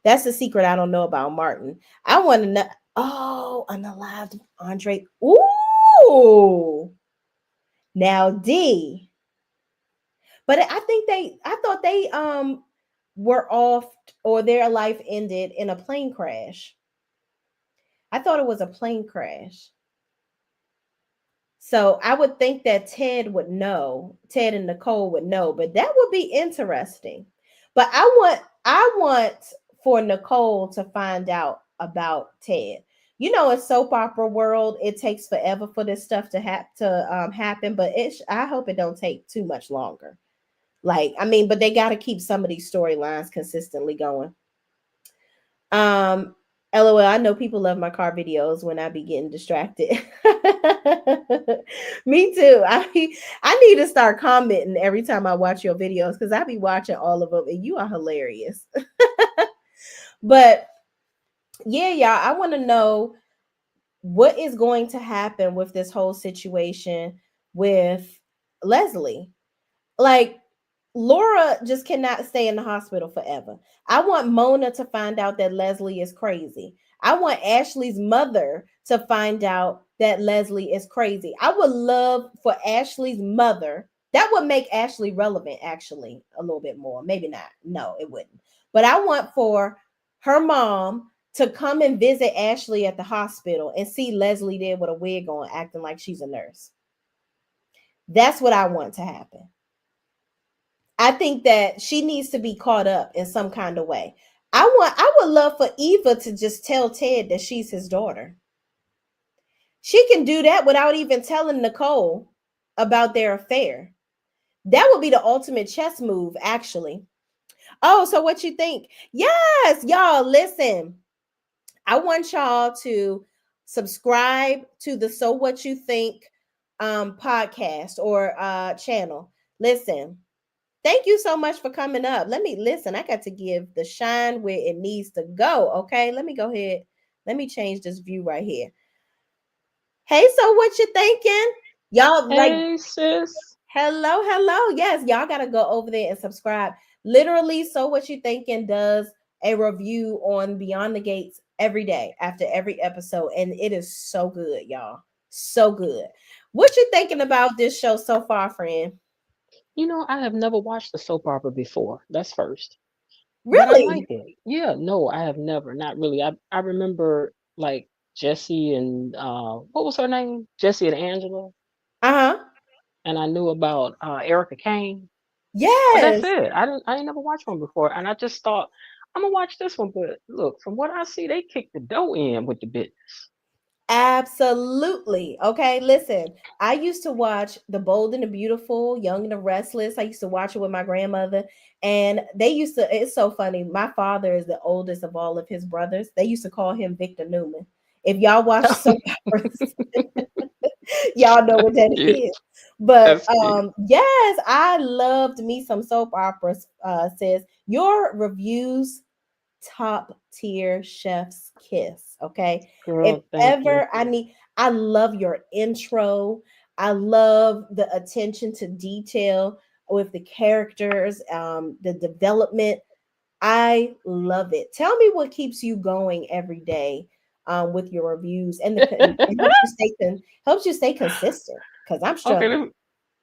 That's the secret I don't know about Martin. I want to know. Oh, unalived Andre. Ooh, now D. But I think I thought they were off or their life ended in a plane crash. I thought it was a plane crash. So I would think that Ted would know, Ted and Nicole would know, but that would be interesting. But I want for Nicole to find out about Ted. You know, in soap opera world, it takes forever for this stuff to happen, but I hope it don't take too much longer. Like, I mean, but they got to keep some of these storylines consistently going. Um, LOL, I know people love my car videos when I be getting distracted. Me too. I need to start commenting every time I watch your videos because I be watching all of them and you are hilarious. But yeah, y'all, I want to know what is going to happen with this whole situation with Leslie. Like, Laura just cannot stay in the hospital forever. I want Mona to find out that Leslie is crazy. I want Ashley's mother to find out that Leslie is crazy. I would love for Ashley's mother. That would make Ashley relevant, actually, a little bit more. Maybe not. No, it wouldn't. But I want for her mom to come and visit Ashley at the hospital and see Leslie there with a wig on, acting like she's a nurse. That's what I want to happen. I think that she needs to be caught up in some kind of way. I would love for Eva to just tell Ted that she's his daughter. She can do that without even telling Nicole about their affair. That would be the ultimate chess move, actually. Oh, so what you think? Yes, y'all, listen. I want y'all to subscribe to the So What You Think podcast or channel. Listen, thank you so much for coming up. Let me listen. I got to give the shine where it needs to go. Okay, let me go ahead. Let me change this view right here. Hey, so what you thinking? Y'all like Hey, sis. hello, hello. Yes, y'all gotta go over there and subscribe. Literally, so what you thinking does a review on Beyond the Gates every day after every episode, and it is so good, y'all. So good. What you thinking about this show so far, friend? I have never watched a soap opera before. That's first. But I like Really? it. Yeah, no, I have never. Not really. I remember like Jesse and what was her name? Jesse and Angela. Uh-huh. And I knew about Erica Kane. But that's Yes. it. I ain't never watched one before. And I just thought, I'm gonna watch this one. But look, from what I see, they kicked the dough in with the business. Absolutely. Okay, listen. I used to watch The Bold and the Beautiful, Young and the Restless. I used to watch it with my grandmother, and they used to. It's so funny. My father is the oldest of all of his brothers. They used to call him Victor Newman. If y'all watch soap operas, y'all know what That's that cute. is. But That's cute. yes, I loved me some soap operas. Says your reviews top tier chef's kiss. Okay. If Girl, thank you. ever I love your intro. I love the attention to detail with the characters, the development. I love it. Tell me what keeps you going every day with your reviews and helps you stay consistent because I'm Okay, struggling.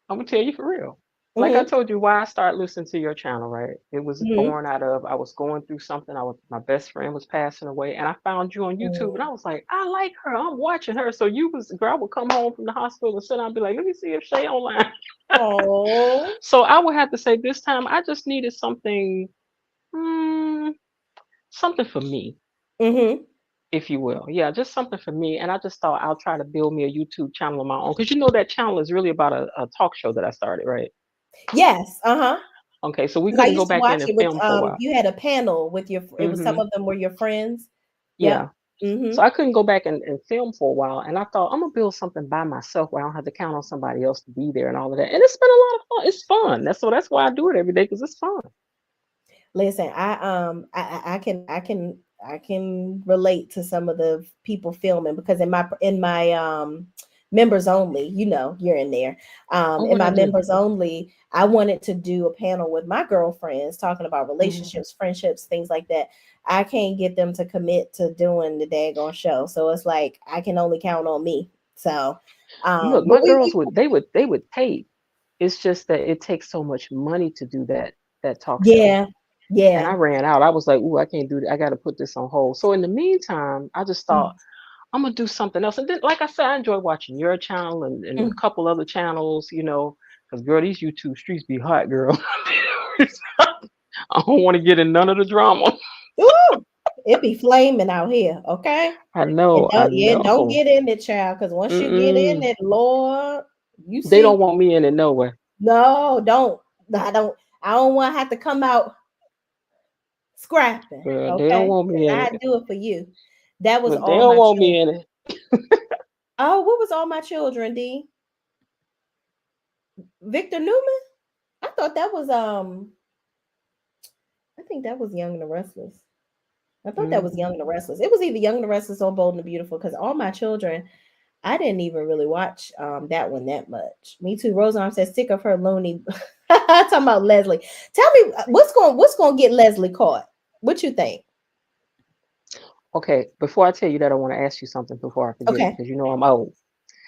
I'm gonna tell you for real. Like I Mm-hmm. told you, why I started listening to your channel, right? It was Mm-hmm. born out of I was going through something. My best friend was passing away, and I found you on YouTube, and I was like, I like her. I'm watching her. So you was girl, I would come home from the hospital and sit down and be like, let me see if Shay online. Oh. So I would have to say this time I just needed something, hmm, something for me, Mm-hmm. if you will. Yeah, just something for me. And I just thought I'll try to build me a YouTube channel of my own because you know that channel is really about a talk show that I started, right? Yes. Uh-huh. Okay, so we Because I couldn't go used to back watch in and it with film for a while. you had a panel with your it was some Hmm. of them were your friends. Yep. Yeah. Mm-hmm. So I couldn't go back and film for a while. And I thought, I'm going to build something by myself where I don't have to count on somebody else to be there and all of that. And it's been a lot of fun. It's fun. That's why I do it every day because it's fun. Listen, I can relate to some of the people filming because in my members only, you know, you're in there. Oh, In what my I do? members only, I wanted to do a panel with my girlfriends talking about Mhm. relationships, friendships, things like that. I can't get them to commit to doing the daggone show. So it's like I can only count on me. So Look, but my girls would tape. It's just that it takes so much money to do that talk show. yeah, And I yeah. ran out. I was like, "Ooh, I can't do that. I got to put this on hold." So in the meantime, I just thought Mm, I'm gonna do something else. And then, like I said, I enjoy watching your channel and a mm. couple other channels. Because girl, these YouTube streets be hot, girl. I don't want to get in none of the drama. Ooh, it be flaming out here, okay? I And know, I don't, yeah, don't know. get in it, child, because once you get in Mm-mm. it, Lord, you They don't see. want me in it nowhere. No, don't. I don't. I don't want to have to come out scrapping, Girl, they don't okay? want me in I it. do it for you. That was But they all don't my want children. me in it. Oh, what was all my children? D. Victor Newman. I thought that was I think that was Young and the Restless. I thought that was Hmm. Young and the Restless. It was either Young and the Restless or Bold and the Beautiful because all my children, I didn't even really watch that one that much. Me too. Rosearm says sick of her loony. Talking about Leslie. Tell me what's going to get Leslie caught. What you think? Okay, before I tell you that, I want to ask you something before I forget Okay. because you know I'm old.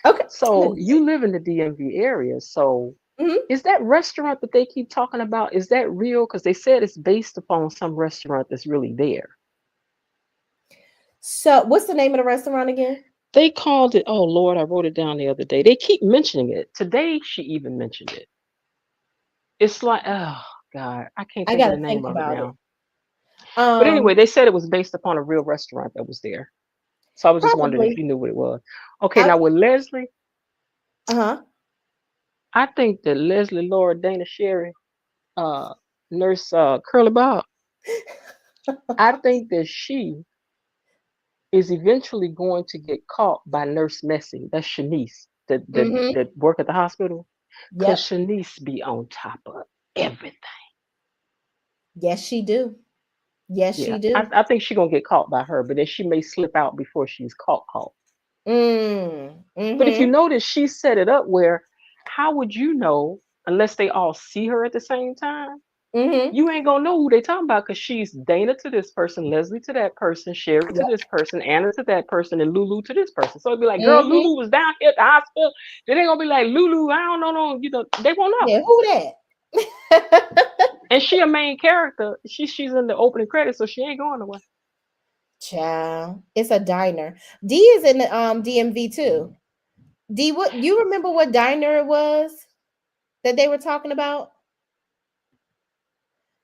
Okay. Let So me you see. live in the DMV area. So Mhm. is that restaurant that they keep talking about? Is that real? Because they said it's based upon some restaurant that's really there. So, what's the name of the restaurant again? They called it. Oh Lord, I wrote it down the other day. They keep mentioning it. Today she even mentioned it. It's like, oh God, I can't I think of got the to think name of it about it. now. But Um, anyway, they said it was based upon a real restaurant that was there. So I was just wondering if Probably. you knew what it was. Okay, I now with Leslie, uh-huh. I think that Leslie Laura Dana Sherry, uh, Nurse Curly Bob, I think that she is eventually going to get caught by Nurse Messy. That's Shanice Mhm. that work at the hospital. Cause Yep. Shanice be on top of everything. Yes, she do. Yes, Yeah, she do. I think she's gonna get caught by her, but then she may slip out before she's caught. But if you Mhm. notice, she set it up where how would you know unless they all see her at the same time? Mhm. You ain't gonna know who they talking about because she's Dana to this person, Leslie to that person, Sherry to Yep. this person, Anna to that person, and Lulu to this person. So it'd be like, girl, Mhm. Lulu was down here at the hospital. Then they gonna be like, Lulu, I don't know, no, they won't know. Yeah, who that? And she a main character. She's in the opening credits, so she ain't going nowhere. Child, it's a diner. D is in the DMV too. D, what you remember what diner it was that they were talking about?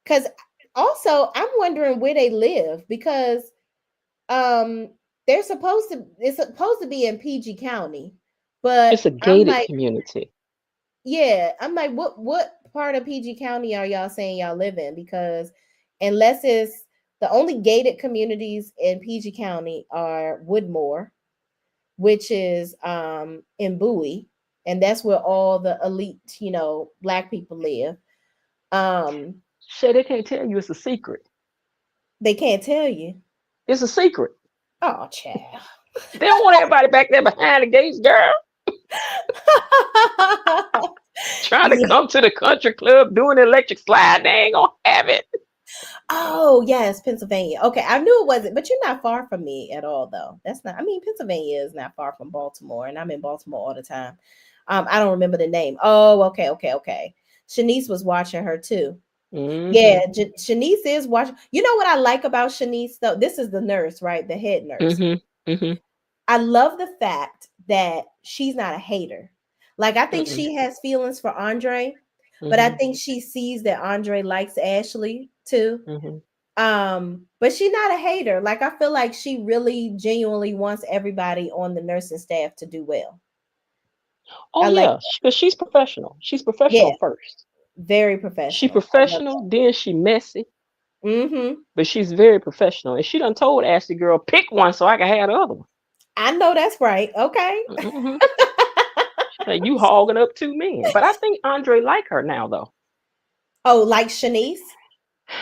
Because also I'm wondering where they live because um it's supposed to be in PG County, It's but a I'm gated like, community. yeah, I'm like, what part of PG County are y'all saying y'all live in? Because unless it's the only gated communities in PG County are Woodmore, which is in Bowie, and that's where all the elite, black people live. Um, Shit, they can't tell you it's a secret. they can't tell you. It's a secret. Oh, child. They don't want everybody back there behind the gates, girl, trying to Yeah. come to the country club doing the electric slide. They ain't gonna have it. Oh, yes, Pennsylvania. Okay, I knew it wasn't, but you're not far from me at all, though. That's not. I mean, Pennsylvania is not far from Baltimore, and I'm in Baltimore all the time. I don't remember the name. Oh, okay, okay, okay. Shanice was watching her too. Mm-hmm. Yeah, Shanice is watching. You know what I like about Shanice though? This is the nurse, right? The head nurse. Mm-hmm. Mm-hmm. I love the fact that she's not a hater. Like I think Mm-mm. she has feelings for Andre, but I Mm-hmm. think she sees that Andre likes Ashley too. Mm-hmm. But she's not a hater. Like I feel like she really genuinely wants everybody on the nursing staff to do well. Oh I like yeah, that. because she's professional. She's professional Yeah, first. very She professional. I love professional, then she messy, that. Mm-hmm. but she's very professional. And she done told Ashley girl, pick one so I can have the other one. I know that's right. Okay. Mm-hmm. Like you hogging up two men. But I think Andre like her now though. Oh, like Shanice?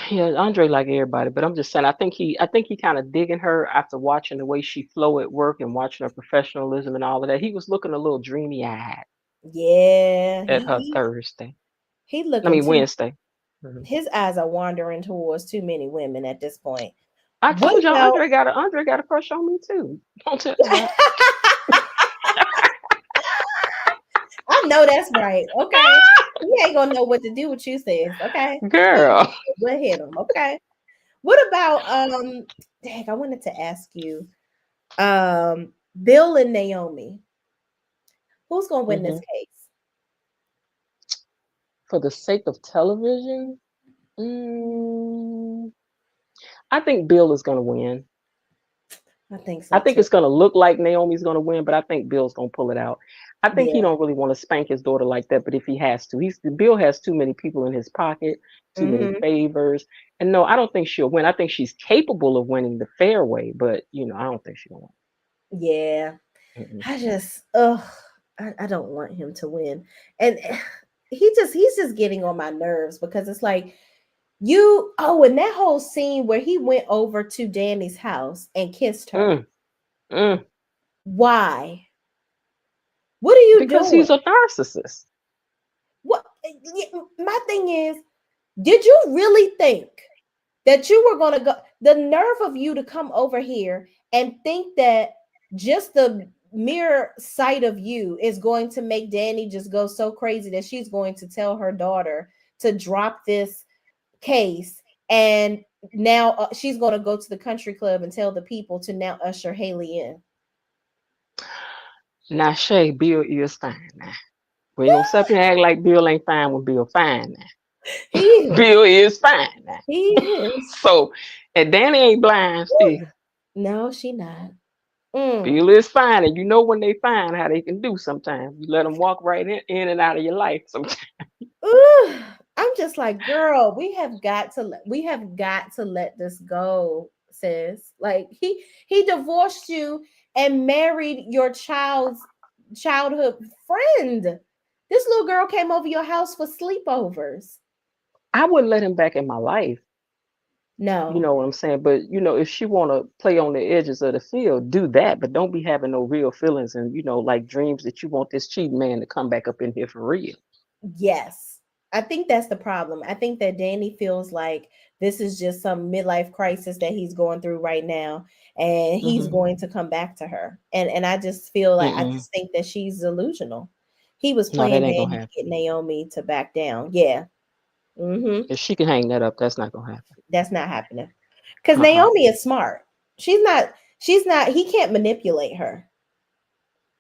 Yeah, Andre like everybody, but I'm just saying I think he kind of digging her after watching the way she flow at work and watching her professionalism and all of that. He was looking a little dreamy eyed Yeah, at her Thursday. he I looking mean too. Wednesday. Mhm. His eyes are wandering towards too many women at this point. I What told y'all about? Andre got a crush on me too. Don't tell nobody. I know that's right. Okay, he ain't gonna know what to do with you, sis. Okay, he ain't Girl. gonna know what hit him. Okay. What about Dang, I wanted to ask you, Bill and Naomi. Who's gonna win this Hmm. case? For the sake of television, mm, I think Bill is gonna win. I think I so think too. it's gonna look like Naomi's gonna win, but I think Bill's gonna pull it out. I think he Yeah. don't really want to spank his daughter like that, but if he has to, Bill has too many people in his pocket, too many Hmm. favors, and no, I don't think she'll win. I think she's capable of winning the fair way, but I don't think she'll Yeah. win. Mm-mm. I just, I don't want him to win. And he's just getting on my nerves because it's like and that whole scene where he went over to Danny's house and kissed her. Mm, mm. Why? What are you Because doing? he's a narcissist. What my thing is, did you really think that you were going to go, the nerve of you to come over here and think that just the mere sight of you is going to make Danny just go so crazy that she's going to tell her daughter to drop this case, and now she's going to go to the country club and tell the people to now usher Haley in. Now, Shay, Bill is fine now. We ain't gonna sit up here and act like Bill ain't fine when Bill fine now. He is. Bill is fine now. He is. So, and Danny ain't blind still. No, she not. Mm. Bill is fine, and you know when they find how they can do sometimes. You let them walk right in and out of your life sometimes. Ooh, I'm just like, girl, we have got to let this go, sis. Like he divorced you and married your childhood friend. This little girl came over your house for sleepovers. I wouldn't let him back in my life. You No. know what I'm saying? But if she wanna play on the edges of the field, do that. But don't be having no real feelings and like dreams that you want this cheating man to come back up in here for real. Yes. I think that's the problem. I think that Danny feels like this is just some midlife crisis that he's going through right now, and he's Hmm. going to come back to her. And I just feel like I Mm-mm. just think that she's delusional. He was No, that playing ain't gonna Danny to happen. get Naomi to back down. Yeah. Mm-hmm. If she can hang that up, that's not gonna happen. That's not happening. Because Uh-uh. Naomi is smart. She's not, he can't manipulate her,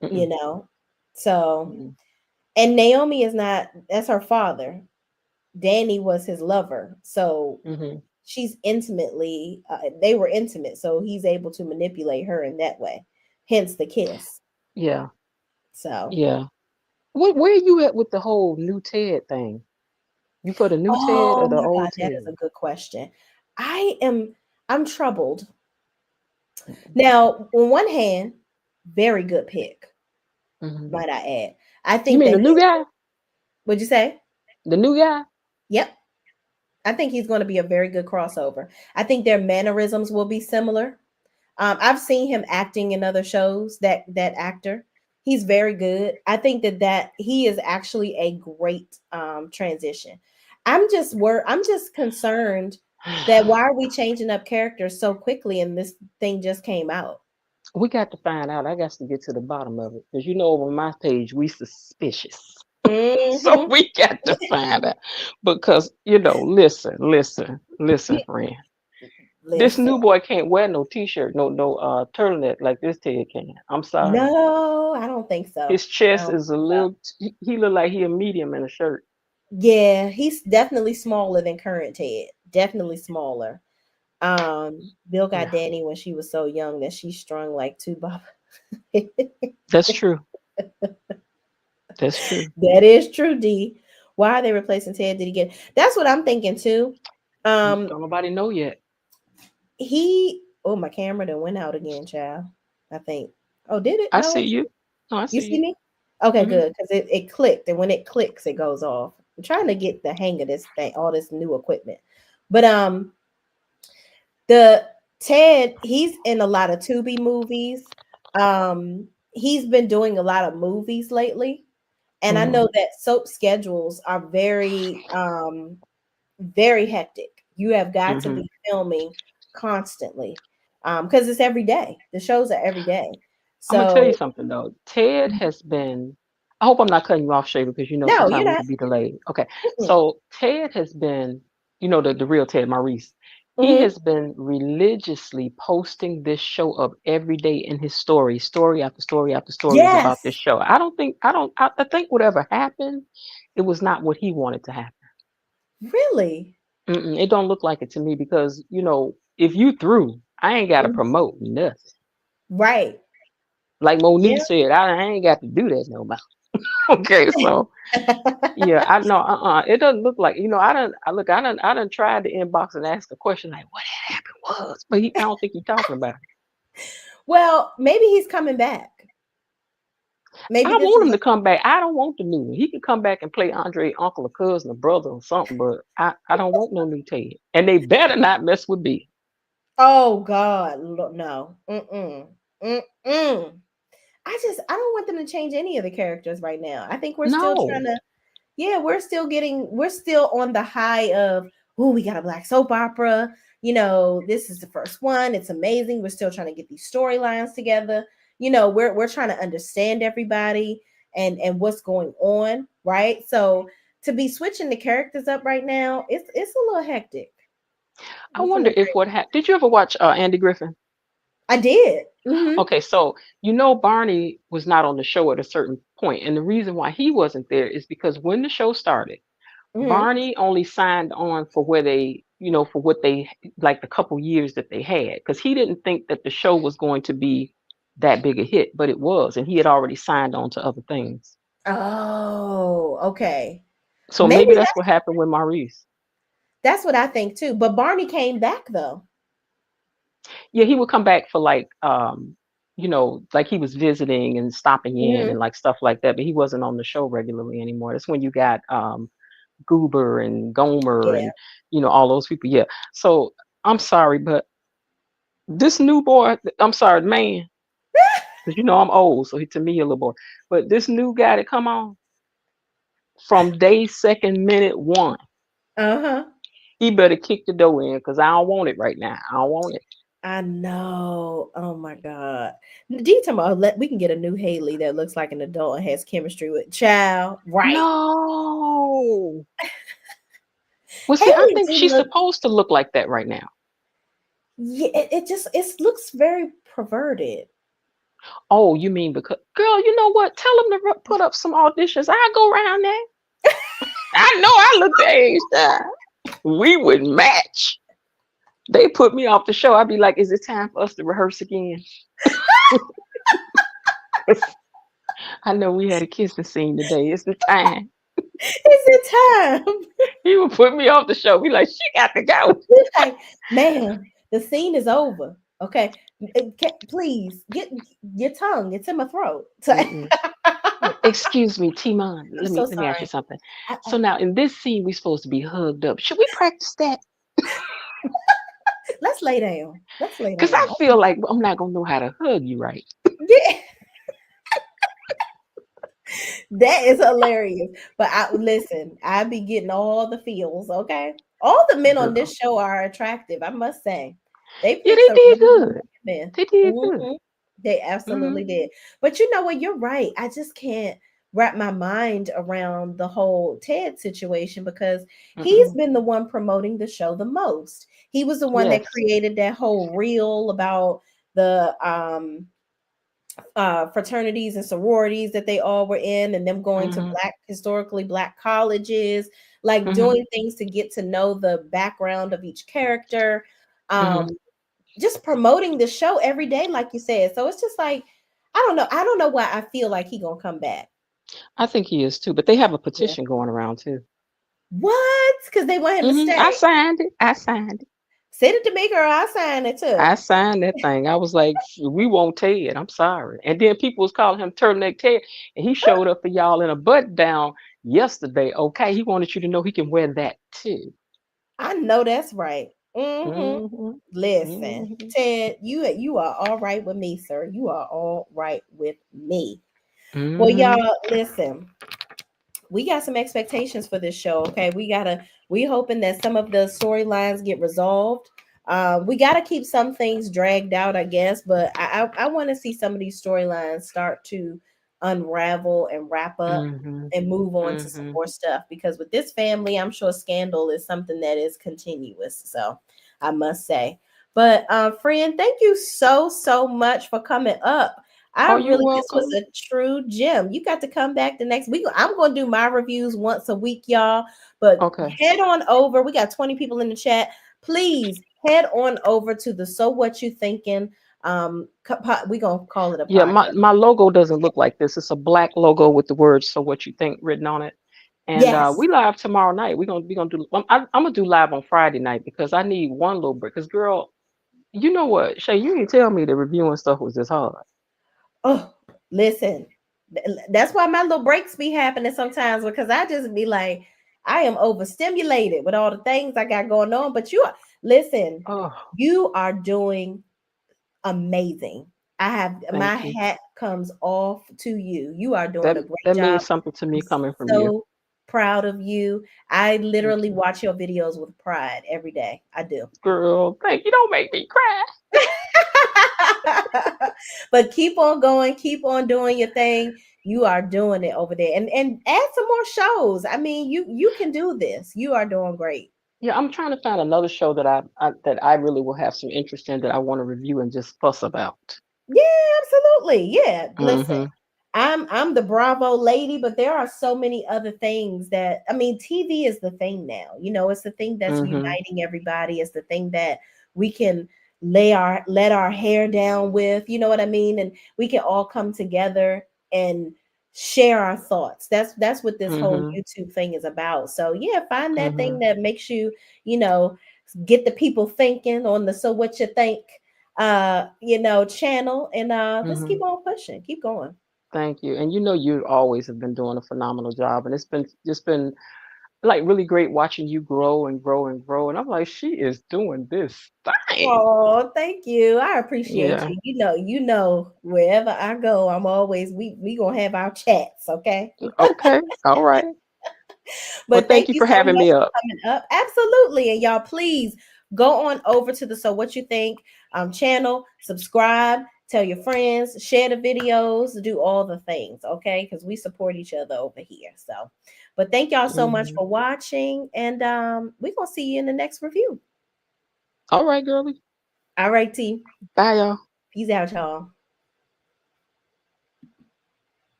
you Mm-mm. know. So, Mm-mm. and Naomi is not, that's her father. Danny was his lover. So Hmm. they were intimate. So he's able to manipulate her in that way. Hence the kiss. Yeah, So, yeah. Where are you at with the whole new Ted thing? You for the new Ted or oh the my God, old that is Ted? a good question. I am, I'm troubled. Mm-mm. Now, on one hand, very good pick, Hmm. might I add. I You think mean that the new guy? would you say? The new guy? Yep. I think he's going to be a very good crossover. I think their mannerisms will be similar. I've seen him acting in other shows. That actor, he's very good. I think that he is actually a great transition. I'm just concerned that why are we changing up characters so quickly and this thing just came out. We got to find out. I got to get to the bottom of it because over my page we suspicious. So Hmm. we got to find out because listen, friend. This Listen, new boy can't wear no t-shirt, no turtleneck like this Ted can. I'm sorry. no, I don't think so. His I chest don't is a think so. little. He look like he a medium in a shirt. Yeah, he's definitely smaller than current Ted. Definitely smaller. Bill got Yeah, Danny when she was so young that she strung like two bob. that's true. That's true. That is true, D. Why are they replacing Ted? Did he get? That's what I'm thinking too. Um, Don't nobody know yet. oh, my camera done went out again, child. I think. Oh, did it? I No, see you. No, I you see see you. me? Okay, Hmm. good. Because it clicked, and when it clicks, it goes off. I'm trying to get the hang of this thing, all this new equipment. But the Ted, he's in a lot of Tubi movies. He's been doing a lot of movies lately. And I Hmm. know that soap schedules are very hectic. You have got to Hmm. be filming constantly. Because it's every day. The shows are every day. I'm gonna tell you So something though. Ted has been. I hope I'm not cutting you off, Shay, because you know no, you're sometimes we not. can be delayed. Okay, Mm-mm. so Ted has been, the real Ted Maurice. He Mhm. has been religiously posting this show up every day in his story after story after stories about this Yes. show. I think whatever happened, it was not what he wanted to happen. Really? It don't look like it to me because if you through, I ain't got to Mhm. promote nothing. Right. Like Monique Yeah. said, I ain't got to do that no more. Okay, so yeah, I know. It doesn't look like I done tried to inbox and ask a question like what had happened was, but I don't think he's talking about it. Well, maybe he's coming back. Maybe I this want is him a to come back. I don't want the new one. He could come back and play Andre, uncle or cousin or brother or something, but I don't want no new Ted. And they better not mess with Bill. oh God. No. Mm-mm. Mm-mm. I don't want them to change any of the characters right now. I think we're still trying No, to, yeah, we're still on the high of, oh, we got a black soap opera. This is the first one. It's amazing. We're still trying to get these storylines together. We're trying to understand everybody and what's going on, right? So to be switching the characters up right now, it's a little hectic. I It's a wonder little if what crazy. happened. Did you ever watch Andy Griffin? I did. Mm-hmm. Okay, so Barney was not on the show at a certain point, and the reason why he wasn't there is because when the show started, Mm-hmm. Barney only signed on for where they, for what they like the couple years that they had, because he didn't think that the show was going to be that big a hit, but it was, and he had already signed on to other things. Oh, okay. So Maybe maybe that's what happened with Maurice. that's what I think too. But Barney came back though. Yeah, he would come back for like, like he was visiting and stopping in Hmm. and like stuff like that, but he wasn't on the show regularly anymore. That's when you got Goober and Gomer Yeah. and all those people. Yeah. So I'm sorry, but this new boy, I'm sorry, man, because I'm old, so he to me a little boy. But this new guy that come on from day second minute one, Uh-huh. he better kick the door in because I don't want it right now. I don't want it. I know. Oh my God. Do you talking about we can get a new Haley that looks like an adult and has chemistry with child? Right. No. Well, see, I Haley think do she's look, supposed to look like that right now. yeah, it looks very perverted. Oh, you mean because, girl, you know what? Tell them to put up some auditions. I go around there. I know I look the age that we would match. They put me off the show. I'd be like, is it time for us to rehearse again? I know we had a kissing scene today. It's the time. Is it time? He would put me off the show. Be like, she got to go. Like, ma'am, the scene is over. Okay. Please get your tongue. It's in my throat. Mm-mm. Excuse me, Timon. I'm so Let me ask you sorry. something. I, So now in this scene, we're supposed to be hugged up. Should we practice that? let's lay down. Let's lay Because I down. feel like I'm not gonna know how to hug you right. Yeah, that is hilarious. But I listen, I be getting all the feels, okay? All the men on Girl. this show are attractive, I must say. They Yeah, picked they some did really good good. men. They did good. Mhm. They absolutely Mm-hmm. did. But you know what? You're right. I just can't wrap my mind around the whole Ted situation because he's Mm-mm. been the one promoting the show the most. He was the one that Yes. created that whole reel about the fraternities and sororities that they all were in, and them going to Mm-hmm. historically black colleges, like Mm-hmm. doing things to get to know the background of each character, Mm-hmm. um, just promoting the show every day, like you said. So it's just like, I don't know why I feel like he gonna come back. I think he is too. But they have a Yeah. petition going around too. What? Because they want him to I stay. signed it. I signed it. Send it to me, girl. I sign it too. I signed that thing. I was like, we won't Ted. I'm sorry. And then people was calling him turtleneck Ted, and he showed up for y'all in a button down yesterday. Okay, he wanted you to know he can wear that too. I know that's right. Mm-hmm. Hmm. Listen, Hmm. Ted, you are all right with me, sir. You are all right with me. Well, Hmm. y'all, listen, we got some expectations for this show. Okay, we hoping that some of the storylines get resolved. We gotta keep some things dragged out, I guess, but I want to see some of these storylines start to unravel and wrap up Hmm. and move on to some Hmm. more stuff, because with this family, I'm sure scandal is something that is continuous. So I must say. But friend, thank you so much for coming up. I Oh, you're really, this was welcome. a true gem. You got to come back the next week. I'm going to do my reviews once a week, y'all. But Okay. head on over. We got 20 people in the chat. Please head on over to the So What You Thinking. We gonna call it a Yeah, podcast. my logo doesn't look like this. It's a black logo with the words "So What You Think" written on it. And Yes. we live tomorrow night. We're gonna do. I'm gonna do live on Friday night because I need one little break. Cause girl, you know what, Shay, you didn't tell me that reviewing stuff was this hard. Oh, listen. That's why my little breaks be happening sometimes, because I just be like, I am overstimulated with all the things I got going on. But listen, Oh, you are doing amazing. I have my thank you. hat comes off to you. You are doing That a great that job. means something to I'm me coming from you. so proud of you. I Thank literally you, watch your videos with pride every day. I do. girl. Thank you. Don't make me cry. But keep on going, keep on doing your thing. You are doing it over there. And add some more shows. I mean, you can do this. You are doing great. Yeah, I'm trying to find another show that I really will have some interest in that I want to review and just fuss about. Yeah, absolutely. Yeah. Listen, Mm-hmm. I'm the Bravo lady, but there are so many other things that, I mean, TV is the thing now. It's the thing that's Mm-hmm. uniting everybody. It's the thing that we can let our hair down with, you know what I mean? And we can all come together and share our thoughts. That's what this whole Mm-hmm. YouTube thing is about. So yeah, find that Mm-hmm. thing that makes you, you know, get the people thinking on the So What You Think channel, and just Mm-hmm. keep on pushing, keep going. Thank you. And you know you always have been doing a phenomenal job. And it's been like really great watching you grow and grow and grow. And I'm like, she is doing this thing. Oh, thank you. I appreciate Yeah. you. Wherever I go, I'm always we gonna have our chats, okay? Okay. All right. Well, But thank thank you you for so having much me up. for coming up. Absolutely. And y'all, please go on over to the So What You Think channel, subscribe, tell your friends, share the videos, do all the things, okay? Because we support each other over here. So, but thank y'all so much Hmm. for watching, and we're gonna see you in the next review. All right, girlie. All right, team. Bye, y'all. Peace out, y'all.